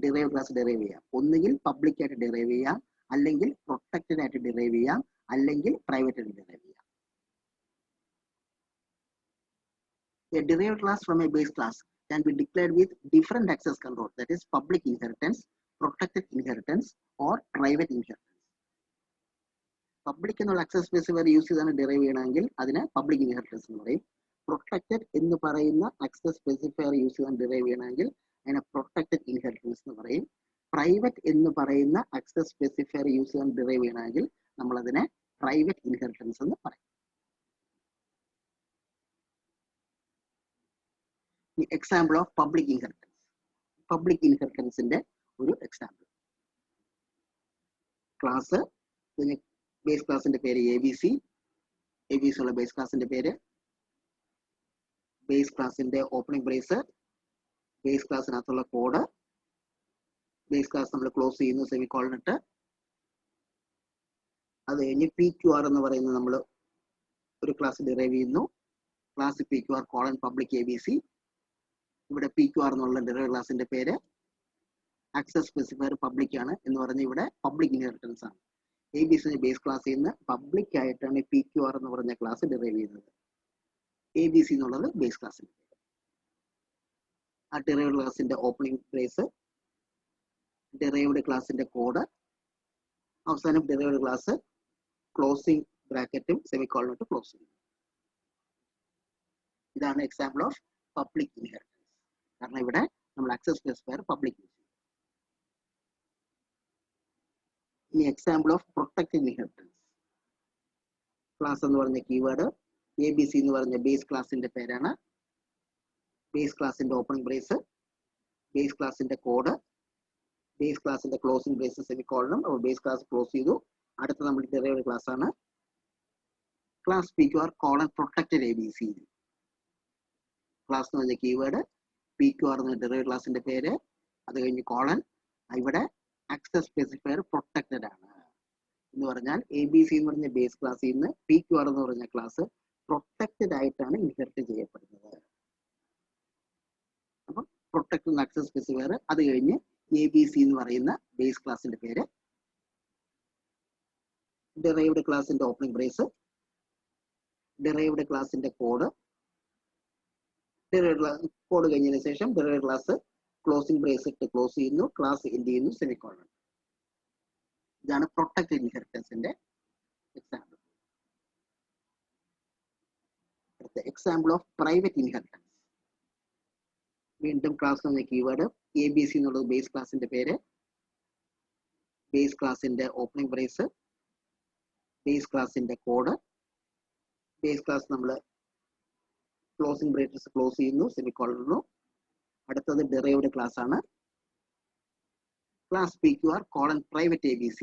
ഡിറൈവ് ക്ലാസ് ഡെറൈവ് ചെയ്യാം. ഒന്നുകിൽ പബ്ലിക് ആയിട്ട് ഡെറൈവ് ചെയ്യാം, അല്ലെങ്കിൽ പ്രൊട്ടക്റ്റഡ് ആയിട്ട് ഡെറൈവ് ചെയ്യാം, അല്ലെങ്കിൽ പ്രൈവറ്റ് ആയിട്ട് ഡെറൈവ് ചെയ്യാം. A derived class from a base class can be declared with different access control, that is public inheritance, protected inheritance, or private inheritance. Public എന്നുള്ള ആക്സസ് സ്പെസിഫയർ യൂസ് ചെയ്താണ് derive ചെയ്യണമെങ്കിൽ അതിനെ public inheritance എന്ന് പറയും. Protected എന്ന് പറയുന്ന access specifier use ചെയ്താണ് derive ചെയ്യണമെങ്കിൽ അതിനെ പ്രൊട്ടക്റ്റഡ് ഇൻഹെറിറ്റൻസ് എന്ന് പറയും. പ്രൈവറ്റ് എന്ന് പറയുന്ന ആക്സസ് സ്പെസിഫയർ യൂസ് ചെയ്താണ് ഡെറൈവ് ചെയ്യണമെങ്കിൽ നമ്മൾ അതിനെ പ്രൈവറ്റ് ഇൻഹെറിറ്റൻസ് എന്ന് പറയും. Example of public inheritance. Public ഇൻഹെറിറ്റൻസിന്റെ ഒരു എക്സാമ്പിൾ ക്ലാസ്, ബേസ് ക്ലാസിന്റെ പേര് ABC ഉള്ള ബേസ് ക്ലാസിന്റെ പേര്, ബേസ് ക്ലാസിന്റെ ഓപ്പണിംഗ് ബ്രേസ്, ബേസ് ക്ലാസ്സിനകത്തുള്ള കോഡ്, ബേസ് ക്ലാസ് നമ്മൾ ക്ലോസ് ചെയ്യുന്നു സെമിക്കോളൻ ഇട്ട്. അത് കഴിഞ്ഞ് PQR എന്ന് പറയുന്ന നമ്മൾ ഒരു ക്ലാസ് ഡിറൈവ് ചെയ്യുന്നു. Class PQR colon public ABC. ഇവിടെ PQR എന്നുള്ള ഡിറൈവ് ക്ലാസിന്റെ പേര്, ആക്സസ് സ്പെസിഫയർ പബ്ലിക് ആണ് എന്ന് പറഞ്ഞ് ഇവിടെ പബ്ലിക് ഇൻഹെറിറ്റൻസ് ആണ്. ABC ബേസ് ക്ലാസ്സിൽ നിന്ന് പബ്ലിക് ആയിട്ടാണ് PQR എന്ന് പറഞ്ഞ ക്ലാസ് ഡിറൈവ് ചെയ്യുന്നത്. ABC എന്നുള്ളത് ബേസ് ക്ലാസ്സിന്റെ പേര്. ആ ഡിറൈവ്ഡ് ക്ലാസിന്റെ ഓപ്പണിംഗ് ബ്രേസ്, ഡിറൈവ്ഡ് ക്ലാസിന്റെ കോഡ്, അവസാനം ഡിറൈവ്ഡ് ക്ലാസ് ക്ലോസിംഗ് ബ്രാക്കറ്റും സെമിക്കോളനും ഇട്ട് ക്ലോസ് ചെയ്യുന്നു. ഇതാണ് എക്സാമ്പിൾ ഓഫ് പബ്ലിക് ഇൻഹെറിറ്റൻസ്. കാരണം ഇവിടെ നമ്മൾ ആക്സസ് സ്പെസിഫയർ പബ്ലിക് യൂസ് ചെയ്യും. ഇനി example of protected inheritance. Class എന്ന് പറഞ്ഞ കീവേഡ്, ABC എന്ന് പറഞ്ഞ ബേസ് ക്ലാസിന്റെ പേരാണ്, ബേസ് ക്ലാസിന്റെ ഓപ്പണിംഗ് ബ്രേസ്, ബേസ് ക്ലാസിന്റെ കോഡ്, ബേസ് ക്ലാസിന്റെ ക്ലോസിംഗ് ബ്രേസ് സെമിക്കോളനും. അപ്പോൾ ബേസ് ക്ലാസ് ക്ലോസ് ചെയ്തു. അടുത്ത നമ്മൾ ഡിറൈവ്ഡ് ക്ലാസ് ആണ് class PQR colon protected ABC. Class എന്ന് പറഞ്ഞ കീവേഡ്, PQR എന്ന ഡിറൈവ്ഡ് ക്ലാസിന്റെ പേര്, അത് കഴിഞ്ഞ് കോളൻ. ഇവിടെ ആക്സസ് സ്പെസിഫയർ പ്രൊട്ടക്റ്റഡ് ആണ് എന്ന് പറഞ്ഞാൽ ABC എന്ന് പറഞ്ഞ ബേസ് ക്ലാസ്സിൽ നിന്ന് PQR എന്ന് പറഞ്ഞ ക്ലാസ് പ്രൊട്ടക്റ്റഡ് ആയിട്ടാണ് ഇൻഹെറിറ്റ് ചെയ്യപ്പെടുന്നത്. അപ്പം പ്രൊട്ടക്റ്റഡ് ആക്സസ് സ്പെസിഫയർ, അത് കഴിഞ്ഞ് ABC എന്ന് പറയുന്ന ബേസ് ക്ലാസിന്റെ പേര്, ഡിറൈവ്ഡ് ക്ലാസിന്റെ ഓപ്പണിംഗ് ബ്രേസ്, ഡിറൈവ്ഡ് ക്ലാസിന്റെ കോഡ്, ഡിറൈവ്ഡ് കോഡ് കഴിഞ്ഞതിന് ശേഷം ഡിറൈവ്ഡ് ക്ലാസ് ക്ലോസിംഗ് ബ്രേസ് ഇട്ട് ക്ലോസ് ചെയ്യുന്നു, ക്ലാസ് എൻഡ് ചെയ്യുന്നു സെമിക്കോളൻ. ഇതാണ് പ്രൊട്ടക്റ്റഡ് ഇൻഹെറിറ്റൻസിന്റെ എക്സാമ്പിൾ. അടുത്ത എക്സാമ്പിൾ ഓഫ് പ്രൈവറ്റ് ഇൻഹെറിറ്റൻസ്. വീണ്ടും ക്ലാസ് എന്ന കീവേഡ്, ABC എന്നുള്ളത് ബേസ് ക്ലാസിന്റെ പേര്, ബേസ് ക്ലാസിന്റെ ഓപ്പണിംഗ് ബ്രേസ്, ബേസ് ക്ലാസിന്റെ കോഡ്, ബേസ് ക്ലാസ് നമ്മൾ ക്ലോസിംഗ് ബ്രേസസ് ക്ലോസ് ചെയ്യുന്നു സെമിക്കോളൻ. അടുത്തത് ഡിറൈവ്ഡ് ക്ലാസ് ആണ്, class PQR colon private ABC.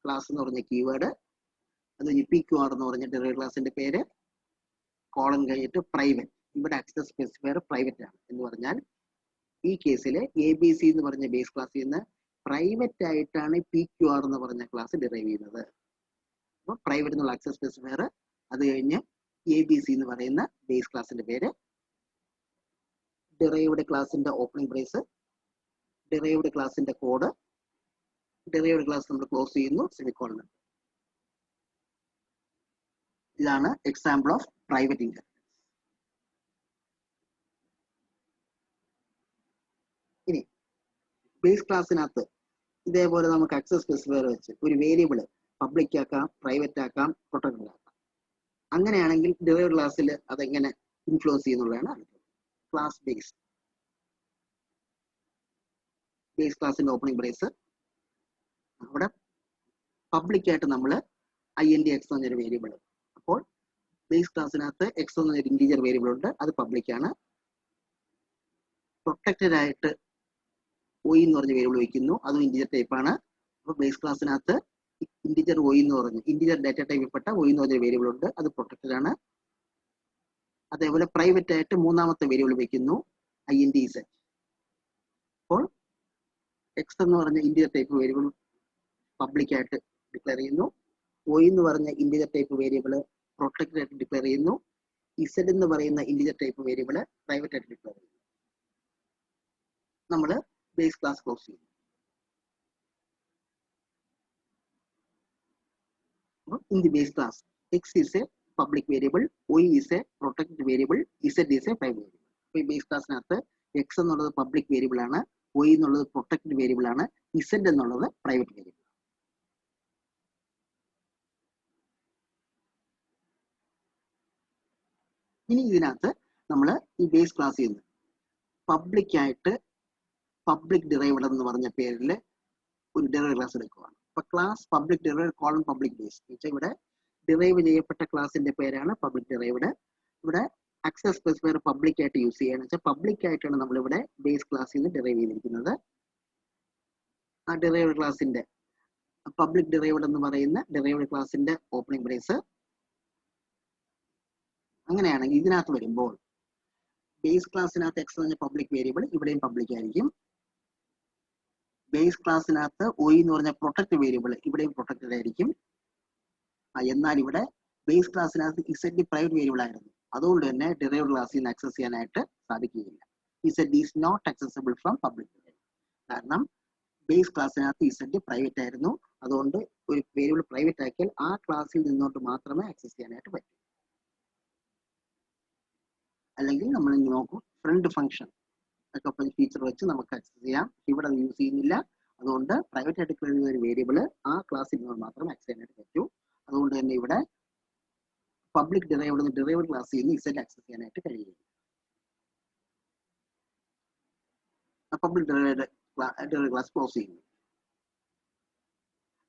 Class എന്ന് പറഞ്ഞ കീവേഡ്, അത് കഴിഞ്ഞ് PQR എന്ന് പറഞ്ഞ ഡിറൈവ്ഡ് ക്ലാസിന്റെ പേര്, കോളൻ കഴിഞ്ഞിട്ട് പ്രൈവറ്റ്. ഇവിടെ ആക്സസ് സ്പെസിഫയർ പ്രൈവറ്റ് ആണ് എന്ന് പറഞ്ഞാൽ ഈ കേസിൽ ABC എന്ന് പറഞ്ഞ ബേസ് ക്ലാസ്സിൽ നിന്ന് പ്രൈവറ്റ് ആയിട്ടാണ് PQR എന്ന് പറഞ്ഞ ക്ലാസ് ഡിറൈവ് ചെയ്യുന്നത്. അപ്പോൾ പ്രൈവറ്റ് എന്നുള്ള ആക്സസ് സ്പെസിഫയർ, അത് കഴിഞ്ഞ് ABC എന്ന് പറയുന്ന ബേസ് ക്ലാസിന്റെ പേര്, ഡിറൈവ്ഡ് ക്ലാസിന്റെ ഓപ്പണിംഗ് ബ്രേസ്, ഡിറൈവ്ഡ് ക്ലാസിന്റെ കോഡ്, ഡിറൈവ്ഡ് ക്ലാസ് നമ്മൾ ക്ലോസ് ചെയ്യുന്നു സെമിക്കോളൻ. ഇതാണ് എക്സാമ്പിൾ ഓഫ് പ്രൈവറ്റ് ഇൻഹെറിറ്റൻസ്. ഇനി ബേസ് ക്ലാസ്സിനകത്ത് ഇതേപോലെ നമുക്ക് ആക്സസ് സ്പെസിഫയർ വെച്ച് ഒരു വേരിയബിൾ പബ്ലിക് ആക്കാം, പ്രൈവറ്റ് ആക്കാം, പ്രൊട്ടക്റ്റഡ് ആക്കാം. അങ്ങനെയാണെങ്കിൽ ഡിറൈവ്ഡ് ക്ലാസ്സിൽ അതെങ്ങനെ ഇൻഫ്ലുവൻസ് ചെയ്യുന്നുള്ളതാണ് അടുത്തത്. ക്ലാസ് ബേസ് ക്ലാസിന്റെ ഓപ്പണിംഗ് ബ്രേസ്, അവിടെ പബ്ലിക് ആയിട്ട് നമ്മൾ INTX എന്നൊരു വേരിയബിൾ. അപ്പോൾ ബേസ് ക്ലാസ്സിനകത്ത് X എന്നൊരു ഇന്റീജർ വേരിയബിൾ ഉണ്ട്, അത് പബ്ലിക് ആണ്. പ്രൊട്ടക്റ്റഡ് ആയിട്ട് Y എന്ന് പറഞ്ഞ വേരിയബിൾ വയ്ക്കുന്നു, അതും ഇന്റീജർ ടൈപ്പ് ആണ്. അപ്പോൾ ബേസ് ക്ലാസ്സിനകത്ത് ഇന്റീജർ Y എന്ന് പറഞ്ഞ ഇന്റീജർ ഡാറ്റ ടൈപ്പിൽപ്പെട്ട Y എന്ന് പറഞ്ഞ വേരിയബിൾ ഉണ്ട്, അത് പ്രൊട്ടക്റ്റഡ് ആണ്. അതേപോലെ പ്രൈവറ്റ് ആയിട്ട് മൂന്നാമത്തെ വേരിയബിൾ വയ്ക്കുന്നു INTZ. അപ്പോൾ എക്സ് എന്ന് പറഞ്ഞ ഇന്റിജർ ടൈപ്പ് വേരിയബിൾ പബ്ലിക് ആയിട്ട് ഡിക്ലെയർ ചെയ്യുന്നു. ഒ എന്ന് പറഞ്ഞ ഇന്റിജർ ടൈപ്പ് വേരിയബിൾ പ്രൊട്ടക്റ്റഡ് ആയിട്ട് ഡിക്ലെയർ ചെയ്യുന്നു. ഇസഡ് എന്ന് പറയുന്ന ഇന്റിജർ ടൈപ്പ് വേരിയബിൾ പ്രൈവറ്റ് ആയിട്ട് ഡിക്ലെയർ ചെയ്യുന്നു. നമ്മൾ ബേസ് ക്ലാസ് ക്ലോസ് ചെയ്യുന്നു. In the base class, x is a public variable, y is a protected variable, z is a private variable. അപ്പോൾ ഈ ബേസ് ക്ലാസ്സിനകത്ത് എക്സ് എന്നുള്ളത് പബ്ലിക് വേരിയബിൾ ആണ്, y എന്നുള്ളത് പ്രൊട്ടക്റ്റഡ് വേരിയബിൾ ആണ്, z എന്നുള്ളത് പ്രൈവറ്റ് വേരിയബിൾ. ഇനി ഇതിനകത്ത് നമ്മൾ ഈ ബേസ് ക്ലാസ്സിൽ നിന്ന് പബ്ലിക് ആയിട്ട് പബ്ലിക് ഡിറൈവ്ഡ് എന്ന് പറഞ്ഞ പേരിൽ ഒരു ഡിറൈവ് ക്ലാസ് എടുക്കുകയാണ്. അപ്പൊ class public derived column public base വെച്ചാൽ ഇവിടെ ഡിറൈവ് ചെയ്യപ്പെട്ട ക്ലാസിന്റെ പേരാണ് പബ്ലിക് ഡിറൈവ്ഡ്. ഇവിടെ ആക്സസ് സ്പെസിഫയർ പബ്ലിക് ആയിട്ട് യൂസ് ചെയ്യുകയാണ് വെച്ചാൽ പബ്ലിക് ആയിട്ടാണ് നമ്മൾ ഇവിടെ ബേസ് ക്ലാസ്സിൽ നിന്ന് ഡിറൈവ് ചെയ്തിരിക്കുന്നത്. ആ ഡിറൈവ്ഡ് ക്ലാസിന്റെ പബ്ലിക് ഡിറൈവ്ഡ് എന്ന് പറയുന്ന ഡിറൈവ്ഡ് ക്ലാസിന്റെ ഓപ്പണിംഗ് ബ്രേസ്. അങ്ങനെയാണെങ്കിൽ ഇതിനകത്ത് വരുമ്പോൾ ബേസ് ക്ലാസ്സിനകത്ത് എക്സ് എന്ന പബ്ലിക് വേരിയബിൾ ഇവിടെയും പബ്ലിക് ആയിരിക്കും. ബേസ് ക്ലാസ്സിനകത്ത് ഒ എന്ന് പറഞ്ഞ പ്രൊട്ടക്ട് വേരിയബിൾ ഇവിടെയും പ്രൊട്ടക്റ്റഡ് ആയിരിക്കും. എന്നാൽ ഇവിടെ ബേസ് ക്ലാസ്സിനകത്ത് ഇസഡ് പ്രൈവറ്റ് വേരിയബിൾ ആയിരുന്നു, അതുകൊണ്ട് തന്നെ ഡിറൈവ്ഡ് ക്ലാസ്സിൽ നിന്ന് ആക്സസ് ചെയ്യാനായിട്ട് സാധിക്കുകയില്ല. Z is not accessible from public derive. കാരണം ബേസ് ക്ലാസ്സിനകത്ത് ഇസഡ് പ്രൈവറ്റ് ആയിരുന്നു, അതുകൊണ്ട് ഒരു വേരിയബിൾ പ്രൈവറ്റ് ആക്കിയാൽ ആ ക്ലാസ്സിൽ നിന്നോട്ട് മാത്രമേ ആക്സസ് ചെയ്യാനായിട്ട് പറ്റൂ. അല്ലെങ്കിൽ നമ്മൾ നോക്കും ഫ്രണ്ട് ഫംഗ്ഷൻ ഒക്കെ ഫീച്ചർ വെച്ച് നമുക്ക് ആക്സസ് ചെയ്യാം. ഇവിടെ അത് യൂസ് ചെയ്യുന്നില്ല, അതുകൊണ്ട് പ്രൈവറ്റ് ആയിട്ട് ഡിക്ലെയർ ചെയ്യുന്ന ഒരു വേരിയബിൾ ആ ക്ലാസ്സിൽ നിന്ന് മാത്രം ആക്സസ് ചെയ്യാനായിട്ട് പറ്റൂ. അതുകൊണ്ട് തന്നെ ഇവിടെ പബ്ലിക് ഡിറൈവ്ഡ് ക്ലാസ്സിൽ നിന്ന് ഇസഡ് ആക്സസ് ചെയ്യാനായിട്ട് കഴിയില്ല. പബ്ലിക് ഡിറൈവ്ഡ് ക്ലാസ് ക്ലോസ് ചെയ്യുന്നു.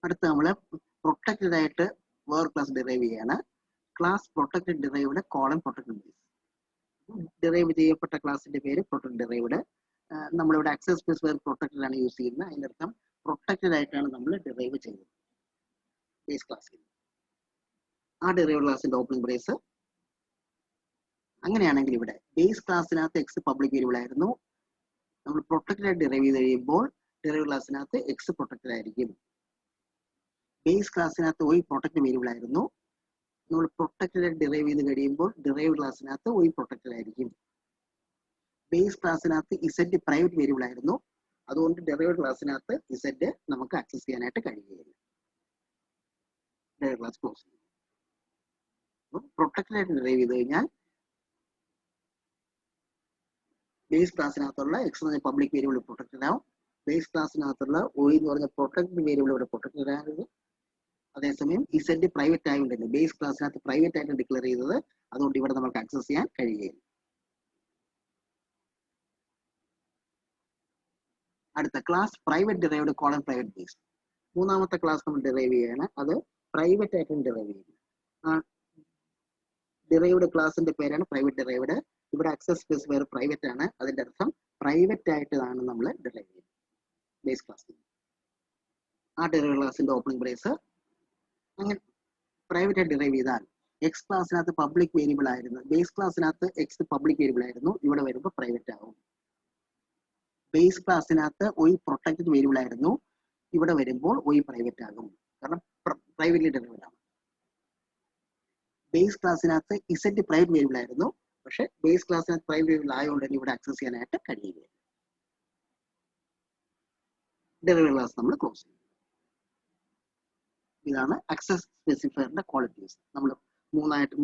അടുത്ത നമ്മൾ പ്രൊട്ടക്റ്റഡ് ആയിട്ട് വേറെ ക്ലാസ് ഡിറൈവ് ചെയ്യാണ്. Class protected derived column protected base. Derive ചെയ്യപ്പെട്ട ക്ലാസിന്റെ പേര് പ്രൊട്ടക്റ്റഡ് ഡിറൈവ്ഡ്. നമ്മളിവിടെ ആക്സസ് സ്പെസിഫയർ പ്രൊട്ടക്റ്റഡ് ആണ് യൂസ് ചെയ്യുന്നത്. അതിന്റെ അർത്ഥം പ്രൊട്ടക്റ്റഡ് ആയിട്ടാണ് നമ്മൾ ഡിറൈവ് ചെയ്യുന്നത് ബേസ് ക്ലാസ്സിൽ. ആ ഡിറൈവ്ഡ് ക്ലാസിന്റെ ഓപ്പണിംഗ് ബ്രേസ്. അങ്ങനെയാണെങ്കിൽ ഇവിടെ ബേസ് ക്ലാസ്സിനകത്ത് എക്സ് പബ്ലിക് വേരിയബിൾ ആയിരുന്നു, നമ്മൾ പ്രൊട്ടക്റ്റഡ് ആയിട്ട് ഡിറൈവ് ചെയ്ത് കഴിയുമ്പോൾ ഡിറൈവ്ഡ് ക്ലാസ്സിനകത്ത് എക്സ് പ്രൊട്ടക്റ്റഡ് ആയിരിക്കും. ബേസ് ക്ലാസ്സിനകത്ത് y പ്രൊട്ടക്റ്റഡ് വേരിയബിൾ ആയിരുന്നു, നമ്മൾ പ്രൊട്ടക്റ്റഡ് ആയിട്ട് ഡിറൈവ് ചെയ്ത് കഴിയുമ്പോൾ ഡിറൈവ്ഡ് ക്ലാസ്സിനകത്ത് y പ്രൊട്ടക്റ്റഡ് ആയിരിക്കും. ബേസ് ക്ലാസ്സിനകത്ത് ഇസഡ് പ്രൈവറ്റ് വേരിയബിൾ ആയിരുന്നു, അതുകൊണ്ട് ഡിറൈവ്ഡ് ക്ലാസ്സിനകത്ത് ഇസഡ് നമുക്ക് ആക്സസ് ചെയ്യാനായിട്ട് കഴിയുകയില്ല. ഡിറൈവ്ഡ് ക്ലാസ് ക്ലോസ് ചെയ്യും. പ്രൊട്ടക്റ്റഡ് ആയിട്ട് ഡിറൈവ് ചെയ്ത് കഴിഞ്ഞാൽ ബേസ് ക്ലാസ്സിനകത്തുള്ള എക്സ് എന്ന പബ്ലിക് വേരിയബിൾ പ്രൊട്ടക്റ്റഡ് ആവും. ബേസ് ക്ലാസ്സിനകത്തുള്ള ഒ എന്ന് പറഞ്ഞ പ്രൊട്ടക്റ്റഡ് വേരിയബിൾ ഇവിടെ പ്രൊട്ടക്റ്റഡ് ആകുന്നത്. അതേസമയം ഇസഡ് പ്രൈവറ്റ് ആയതുകൊണ്ട് ബേസ് ക്ലാസ്സിനകത്ത് പ്രൈവറ്റ് ആയിട്ട് ഡിക്ലെയർ ചെയ്തത്, അതുകൊണ്ട് ഇവിടെ നമുക്ക് ആക്സസ് ചെയ്യാൻ കഴിയുകയില്ല. അടുത്ത class private derived column private base. മൂന്നാമത്തെ ക്ലാസ് നമ്മൾ ഡിറൈവ് ചെയ്യാണ്, അത് പ്രൈവറ്റ് ആയിട്ടാണ് ഡിറൈവ് ചെയ്യുന്നത്. ഡിറൈവ്ഡ് ക്ലാസിന്റെ പേരാണ് പ്രൈവറ്റ് ഡിറൈവ്ഡ്. ഇവിടെ ആക്സസ് സ്പെസിഫയർ പ്രൈവറ്റ് ആണ്, അതിന്റെ അർത്ഥം പ്രൈവറ്റ് ആയിട്ടാണ് നമ്മൾ ഡിറൈവ് ചെയ്യുന്നത് ബേസ് ക്ലാസ്സിൽ. ആ ഡിറൈവ്ഡ് ക്ലാസിന്റെ ഓപ്പണിംഗ് ബ്രേസ്. അങ്ങനെ പ്രൈവറ്റ് ആയിട്ട് ഡിറൈവ് ചെയ്താൽ എക്സ് ക്ലാസ്സിനകത്ത് പബ്ലിക് വേരിയബിൾ ആയിരുന്നു, ബേസ് ക്ലാസ്സിനകത്ത് എക്സ് പബ്ലിക് വേരിയബിൾ ആയിരുന്നു, ഇവിടെ വരുമ്പോൾ പ്രൈവറ്റ് ആവും. ബേസ് ക്ലാസ്സിനകത്ത് y പ്രൊട്ടക്റ്റഡ് വേരിയബിൾ ആയിരുന്നു, ഇവിടെ വരുമ്പോൾ y പ്രൈവറ്റ് ആകും, കാരണം പ്രൈവറ്റ്ലി ഡിറൈവ്ഡ് ആണ്. ബേസ് ക്ലാസ്സിനകത്ത് ഇസഡ് പ്രൈവറ്റ് വേരിയബിൾ ആയിരുന്നു, പക്ഷെ ബേസ് ക്ലാസ്സിനകത്ത് പ്രൈവറ്റ് വേരിയബിൾ ആയതുകൊണ്ട് തന്നെ ഇവിടെ ആക്സസ് ചെയ്യാനായിട്ട് കഴിയില്ല. ഡിറൈവ്ഡ് ക്ലാസ് നമ്മൾ ക്ലോസ് ചെയ്യും. ഇതാണ് ആക്സസ് സ്പെസിഫയറിന്റെ ക്വാളിറ്റീസ്. നമ്മൾ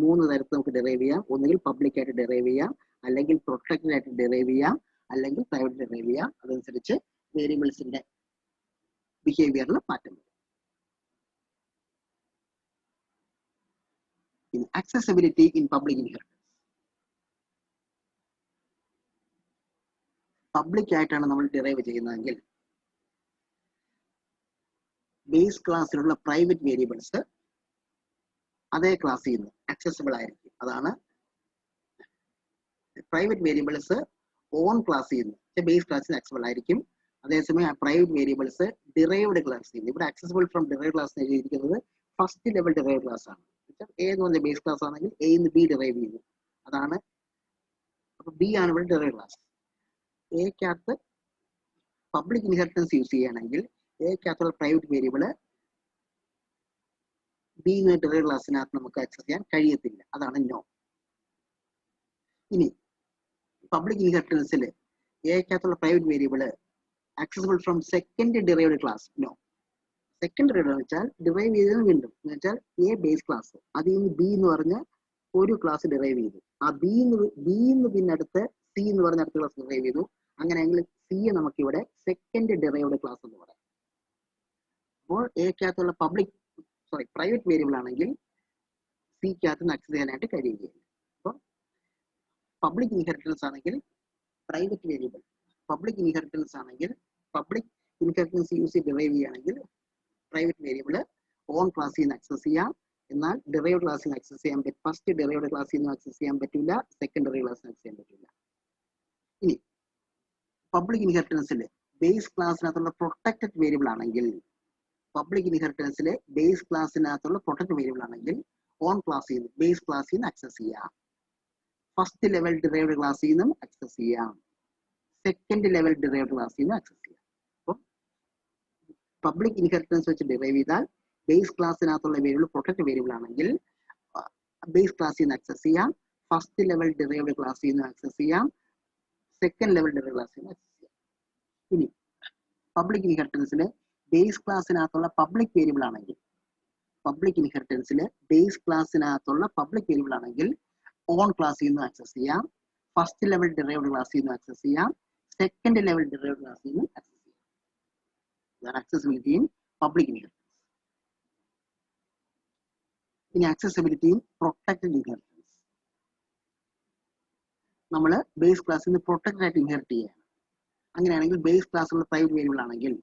മൂന്ന് തരത്തിൽ നമുക്ക് ഡിറൈവ് ചെയ്യാം. ഒന്നുകിൽ പബ്ലിക് ആയിട്ട് ഡിറൈവ് ചെയ്യാം, അല്ലെങ്കിൽ പ്രൊട്ടക്റ്റഡ് ആയിട്ട് ഡിറൈവ് ചെയ്യാം, അല്ലെങ്കിൽ പ്രൈവറ്റ് ഡിറൈവ് ചെയ്യാം. അതനുസരിച്ച് വേരിയബിൾസിന്റെ ബിഹേവിയറിൽ മാറ്റം വരും. accessibility in public inheritance. Public ആയിട്ടാണ് നമ്മൾ ഡിറൈവ് ചെയ്യുന്നതെങ്കിൽ ബേസ് ക്ലാസ്സിലുള്ള പ്രൈവറ്റ് വേരിയബിൾസ് അതേ ക്ലാസ്സിൽ നിന്ന് ആക്സസിബിൾ ആയിരിക്കും. അതാണ് പ്രൈവറ്റ് വേരിയബിൾസ് ഓൺ ക്ലാസ്സിൽ നിന്ന് ബേസ് ക്ലാസ്സിൽ ആക്സസിബിൾ ആയിരിക്കും. അതേസമയം ആ പ്രൈവറ്റ് വേരിയബിൾസ് ഡിറൈവ്ഡ് ക്ലാസ്സിൽ നിന്ന്, ഇവിടെ ആക്സസിബിൾ ഫ്രം ഡിറൈവ്ഡ് ക്ലാസ് എഴുതിയിരിക്കുന്നത് ഫസ്റ്റ് ലെവൽ ഡിറൈവ്ഡ് ക്ലാസ് ആണ്. എ എന്ന് പറഞ്ഞ ബേസ് ക്ലാസ് ആണെങ്കിൽ എ നിന്ന് ബി ഡിറൈവ് ചെയ്യുന്നു, അതാണ്. അപ്പൊ ബി ആണ് ഇവിടെ ഡിറൈവ്ഡ് ക്ലാസ്. എക്കകത്ത് പബ്ലിക് ഇൻഹെറിറ്റൻസ് യൂസ് ചെയ്യുകയാണെങ്കിൽ എക്കകത്തുള്ള പ്രൈവറ്റ് വേരിയബിൾ ബി എന്ന ഡിറൈവ്ഡ് ക്ലാസ്സിനകത്ത് നമുക്ക് ആക്സസ് ചെയ്യാൻ കഴിയത്തില്ല. അതാണ് നോ. ഇനി പബ്ലിക് ഇൻഹെറിറ്റൻസിൽ എക്കകത്തുള്ള private variable accessible from second derived class no. Second derive എന്ന് വെച്ചാൽ ഡിറൈവ് ചെയ്തത് വീണ്ടും എന്ന് വെച്ചാൽ എ ബേസ് ക്ലാസ്, അതിൽ നിന്ന് ബി എന്ന് പറഞ്ഞ ഒരു ക്ലാസ് ഡിറൈവ് ചെയ്തു. ആ ബിന്ന് പിന്നെ അടുത്ത് സി എന്ന് പറഞ്ഞ അടുത്ത ക്ലാസ് ഡിറൈവ് ചെയ്തു. അങ്ങനെയെങ്കിൽ സിയെ നമുക്ക് ഇവിടെ സെക്കൻഡ് ഡിറൈവ്ഡ് ക്ലാസ് എന്ന് പറയാം. അപ്പോൾ എക്കകത്തുള്ള പ്രൈവറ്റ് വേരിയബിൾ ആണെങ്കിൽ സിക്കകത്ത് ആക്സസ് ചെയ്യാനായിട്ട് കഴിയുകയില്ല. അപ്പോൾ പബ്ലിക് ഇൻഹെറിറ്റൻസ് ആണെങ്കിൽ പ്രൈവറ്റ് വേരിയബിൾ, പബ്ലിക് ഇൻഹെറിറ്റൻസ് ആണെങ്കിൽ പബ്ലിക് ഇൻഹെറിറ്റൻസ് യൂസ് ചെയ്ത് ഡിറൈവ് ചെയ്യുകയാണെങ്കിൽ പ്രൈവറ്റ് വേരിയബിൾ ഓൺ ക്ലാസ്സിൽ നിന്ന് ആക്സസ് ചെയ്യാം. എന്നാൽ ഡിറൈവ്ഡ് ക്ലാസ്സിൽ നിന്ന് ആക്സസ് ചെയ്യാൻ പറ്റും. ഫസ്റ്റ് ഡിറൈവ്ഡ് ക്ലാസ്സിൽ നിന്ന് ആക്സസ് ചെയ്യാൻ പറ്റില്ല, സെക്കൻഡ് ഡിറൈവ്ഡ് ക്ലാസ്സിൽ ആക്സസ് ചെയ്യാൻ പറ്റില്ല. ഇനി പബ്ലിക് ഇൻഹെറിറ്റൻസിൽ ബേസ് ക്ലാസ്സിനകത്തുള്ള പ്രൊട്ടക്റ്റഡ് വേരിയബിൾ ആണെങ്കിൽ, പബ്ലിക് ഇൻഹെറിറ്റൻസിലെ ബേസ് ക്ലാസ്സിനകത്തുള്ള പ്രൊട്ടക്റ്റഡ് വേരിയബിൾ ആണെങ്കിൽ ഓൺ ക്ലാസ്സിൽ നിന്ന് ബേസ് ക്ലാസ്സിൽ നിന്ന് ആക്സസ് ചെയ്യാം. ഫസ്റ്റ് ലെവൽ ഡിറൈവ്ഡ് ക്ലാസ്സിൽ നിന്നും ആക്സസ് ചെയ്യാം, സെക്കൻഡ് ലെവൽ ഡിറൈവ്ഡ് ക്ലാസ്സിൽ നിന്ന് ആക്സസ് ചെയ്യാം. അപ്പോൾ പബ്ലിക് ഇൻഹെറിറ്റൻസ് വെച്ച് ഡിറൈവ് ചെയ്താൽ ബേസ് ക്ലാസ്സിനകത്തുള്ള വേരിയബിൾ പ്രൊട്ടക്റ്റഡ് വേരിയബിൾ ആണെങ്കിൽ ബേസ് ക്ലാസ്സിൽ നിന്ന് ആക്സസ് ചെയ്യാം, ഫസ്റ്റ് ലെവൽ ഡിറൈവ്ഡ് ക്ലാസ്സിൽ നിന്ന് ആക്സസ് ചെയ്യാം, സെക്കൻഡ് ലെവൽ ഡിറൈവ്ഡ് ക്ലാസ്സിൽ നിന്ന് ആക്സസ് ചെയ്യാം. ഇനി പബ്ലിക് ഇൻഹെറിറ്റൻസിൽ ബേസ് ക്ലാസ്സിനകത്തുള്ള പബ്ലിക് വേരിയബിൾ ആണെങ്കിൽ, പബ്ലിക് ഇൻഹെറിറ്റൻസിൽ ബേസ് ക്ലാസ്സിനകത്തുള്ള പബ്ലിക് വേരിയബിൾ ആണെങ്കിൽ ഓൺ ക്ലാസ്സിൽ നിന്ന് ആക്സസ് ചെയ്യാം, ഫസ്റ്റ് ലെവൽ ഡിറൈവ്ഡ് ക്ലാസ്സിൽ നിന്ന് ആക്സസ് ചെയ്യാം, സെക്കൻഡ് ലെവൽ ഡിറൈവ്ഡ് ക്ലാസ്സിൽ നിന്ന് ആക്സസ് ചെയ്യാം. ഇതാണ് ആക്സസിബിലിറ്റി ഇൻ പബ്ലിക് ഇൻഹെറിറ്റൻസ്. ഇനി ആക്സസിബിലിറ്റി ഇൻ പ്രൊട്ടക്റ്റഡ് ഇൻഹെറിറ്റൻസ്. നമ്മൾ ബേസ് ക്ലാസ്സിൽ നിന്ന് പ്രൊട്ടക്റ്റഡ് ആയിട്ട് ഇൻഹെറിറ്റ് ചെയ്യുകയാണ്. അങ്ങനെയാണെങ്കിൽ ബേസ് ക്ലാസ്സിലുള്ള പ്രൈവറ്റ് വേരിയബിൾ ആണെങ്കിൽ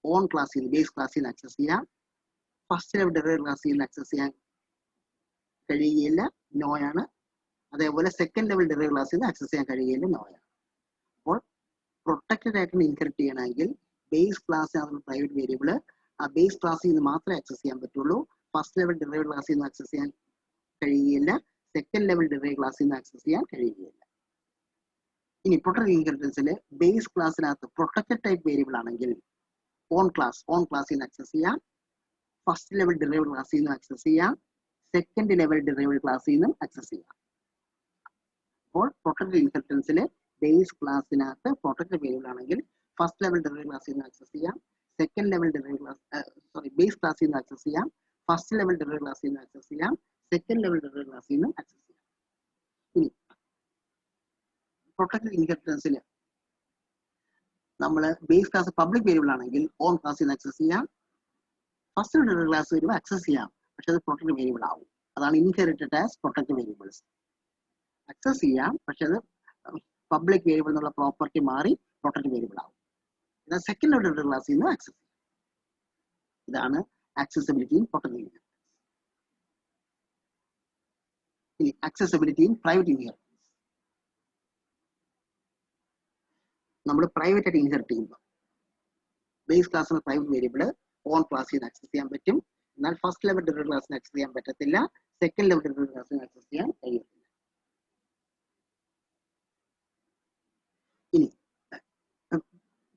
ഓൺ ക്ലാസ്സിൽ നിന്ന് ബേസ് ക്ലാസ്സിൽ നിന്ന് ആക്സസ് ചെയ്യാം, ഫസ്റ്റ് ലെവൽ ഡിറൈവ്ഡ് ക്ലാസ്സിൽ നിന്ന് ആക്സസ് ചെയ്യാൻ കഴിയുകയില്ല, നോയാണ്. അതേപോലെ സെക്കൻഡ് ലെവൽ ഡിറൈവ്ഡ് ക്ലാസ്സിൽ നിന്ന് ആക്സസ് ചെയ്യാൻ കഴിയുകയില്ല, നോയാണ്. അപ്പോൾ പ്രൊട്ടക്റ്റഡ് ആയിട്ട് ഇൻഹെറിറ്റ് ചെയ്യണമെങ്കിൽ ബേസ് ക്ലാസ്സിനകത്തുള്ള പ്രൈവറ്റ് വേരിയബിൾ ആ ബേസ് ക്ലാസ്സിൽ നിന്ന് മാത്രമേ ആക്സസ് ചെയ്യാൻ പറ്റുള്ളൂ. ഫസ്റ്റ് ലെവൽ ഡിറൈവ്ഡ് ക്ലാസ്സിൽ നിന്ന് ആക്സസ് ചെയ്യാൻ കഴിയുകയില്ല, സെക്കൻഡ് ലെവൽ ഡിറൈവ്ഡ് ക്ലാസ്സിൽ നിന്ന് ആക്സസ് ചെയ്യാൻ കഴിയുകയില്ല. ഇനി പ്രൊട്ടക്റ്റഡ് ഇൻഹെറിറ്റൻസിൽ ബേസ് ക്ലാസ്സിനകത്ത് പ്രൊട്ടക്റ്റഡ് ടൈപ്പ് വേരിയബിൾ ആണെങ്കിൽ ഓൺ ക്ലാസ്സിൽ നിന്ന് ആക്സസ് ചെയ്യാം, ഫസ്റ്റ് ലെവൽ ഡിറൈവ്ഡ് ക്ലാസ്സിൽ നിന്ന് ആക്സസ് ചെയ്യാം, സെക്കൻഡ് ലെവൽ ഡിറൈവ്ഡ് ക്ലാസ്സിൽ നിന്നും ആക്സസ് ചെയ്യാം. അപ്പോൾ പ്രൊട്ടക്റ്റഡ് ഇൻഹെറിറ്റൻസിൽ ബേസ് ക്ലാസ്സിനകത്ത് പ്രൊട്ടക്റ്റഡ് വേരിയബിൾ ആണെങ്കിൽ ഫസ്റ്റ് ലെവൽ ഡിറൈവ്ഡ് ക്ലാസ്സിൽ നിന്ന് ആക്സസ് ചെയ്യാം, സെക്കൻഡ് ലെവൽ ഡിറൈവ്ഡ് ബേസ് ക്ലാസ്സിൽ നിന്ന് ആക്സസ് ചെയ്യാം, ഫസ്റ്റ് ലെവൽ ഡിറൈവ്ഡ് ക്ലാസ്സിൽ നിന്ന് ആക്സസ് ചെയ്യാം, സെക്കൻഡ് ലെവൽ ഡിറൈവ്ഡ് ക്ലാസ്സിൽ നിന്ന് ആക്സസ് ചെയ്യാം. ഇനി പ്രൊട്ടക്റ്റഡ് ഇൻഹെറിറ്റൻസിൽ നമ്മൾ ബേസ് ക്ലാസ് പബ്ലിക് വേരിയബിൾ ആണെങ്കിൽ ഓൺ ക്ലാസ്സിൽ നിന്ന് ആക്സസ് ചെയ്യാം, ഫസ്റ്റ് ഡിറൈവ്ഡ് ക്ലാസ് വരുമ്പോൾ ആക്സസ് ചെയ്യാം, പക്ഷെ അത് പ്രൊട്ടക്റ്റഡ് വേരിയബിൾ ആവും. അതാണ് inherited as protected variables. Access ചെയ്യാം, പക്ഷെ അത് പബ്ലിക് വേരിയബിൾ എന്നുള്ള പ്രോപ്പർട്ടി മാറി പ്രൊട്ടക്റ്റഡ് വേരിയബിൾ ആവും. എന്നാൽ സെക്കൻഡ് ഡിറൈവ്ഡ് ക്ലാസ്സിൽ നിന്ന് ആക്സസ് ചെയ്യാം. ഇതാണ് ആക്സസിബിലിറ്റി ഇൻ പ്രൊട്ടക്റ്റഡ് ഇൻഹെറിറ്റൻസ്. ഇനി ആക്സസിബിലിറ്റി ഇൻ പ്രൈവറ്റ് ഇൻഹെറിറ്റൻസ്. നമ്മൾ പ്രൈവറ്റ് ആയിട്ട് ഇൻഹെറിറ്റ് ചെയ്യുമ്പോൾ ബേസ് ക്ലാസ്സിലെ പ്രൈവറ്റ് വേരിയബിൾ ഓൺ ക്ലാസ്സിൽ നിന്ന് ആക്സസ് ചെയ്യാൻ പറ്റും, എന്നാൽ ഫസ്റ്റ് ലെവൽ ഡിറൈവ്ഡ് ക്ലാസ്സിന് ആക്സസ് ചെയ്യാൻ പറ്റത്തില്ല, സെക്കൻഡ് ലെവൽ ഡിറൈവ്ഡ് ക്ലാസ്സിന് ആക്സസ് ചെയ്യാൻ കഴിയത്തില്ല. ഇനി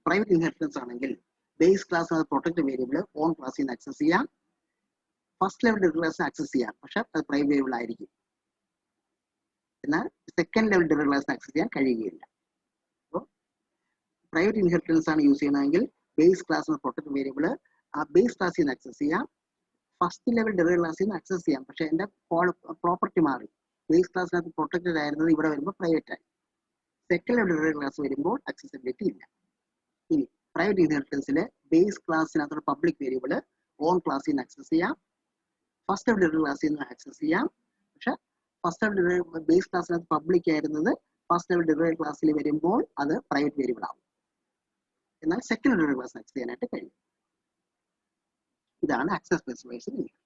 പ്രൈവറ്റ് ഇൻഹെറിറ്റൻസ് ആണെങ്കിൽ base class protected variable own ക്ലാസ്സിൽ നിന്ന് ആക്സസ് ചെയ്യാം, ഫസ്റ്റ് ലെവൽ ഡിറൈവ്ഡ് ക്ലാസ്സിന് ആക്സസ് ചെയ്യാം, പക്ഷെ അത് പ്രൈവറ്റ് വേരിയബിൾ ആയിരിക്കും. എന്നാൽ സെക്കൻഡ് ലെവൽ ഡിറൈവ്ഡ് ക്ലാസ്സിന് ആക്സസ് ചെയ്യാൻ കഴിയുകയില്ല. അപ്പോൾ പ്രൈവറ്റ് ഇൻഹെറിറ്റൻസ് ആണ് യൂസ് ചെയ്യുന്നതെങ്കിൽ ബേസ് ക്ലാസ്സിന് പ്രൊട്ടക്റ്റഡ് വേരിയബിൾ ആ ബേസ് ക്ലാസ്സിൽ നിന്ന് ആക്സസ് ചെയ്യാം, ഫസ്റ്റ് ലെവൽ ഡിറൈവ്ഡ് ക്ലാസ്സിൽ നിന്ന് ആക്സസ് ചെയ്യാം, പക്ഷെ എൻ്റെ പ്രോപ്പർട്ടി മാറി. ബേസ് ക്ലാസ്സിനകത്ത് പ്രൊട്ടക്റ്റഡ് ആയിരുന്നത് ഇവിടെ വരുമ്പോൾ പ്രൈവറ്റ് ആയി. സെക്കൻഡ് ലെവൽ ഡിറൈവ്ഡ് ക്ലാസ് വരുമ്പോൾ ആക്സസിബിലിറ്റി ഇല്ല. ഇനി പ്രൈവറ്റ് ഇൻഹെറിറ്റൻസിലെ ബേസ് ക്ലാസ്സിനകത്തുള്ള പബ്ലിക് വേരിയബിൾ ഓൺ ക്ലാസ്സിൽ നിന്ന് ആക്സസ് ചെയ്യാം, ഫസ്റ്റ് ലെവൽ ഡിറൈവ്ഡ് ക്ലാസ്സിൽ നിന്ന് ആക്സസ് ചെയ്യാം, പക്ഷെ ഫസ്റ്റ് ലെവൽ ബേസ് ക്ലാസ്സിനകത്ത് പബ്ലിക് ആയിരുന്നത് ഫസ്റ്റ് ലെവൽ ഡിറൈവ്ഡ് ക്ലാസ്സിൽ വരുമ്പോൾ അത് പ്രൈവറ്റ് വേരിയബിൾ ആവും. എന്നാൽ സെക്കൻഡ് ഡിറൈവ്ഡ് ക്ലാസ് ആക്സസ് ചെയ്യാനായിട്ട് കഴിയും. ഇതാണ് ആക്സസ് സ്പെസിഫൈഡ് ഇൻഹെറിറ്റൻസ്.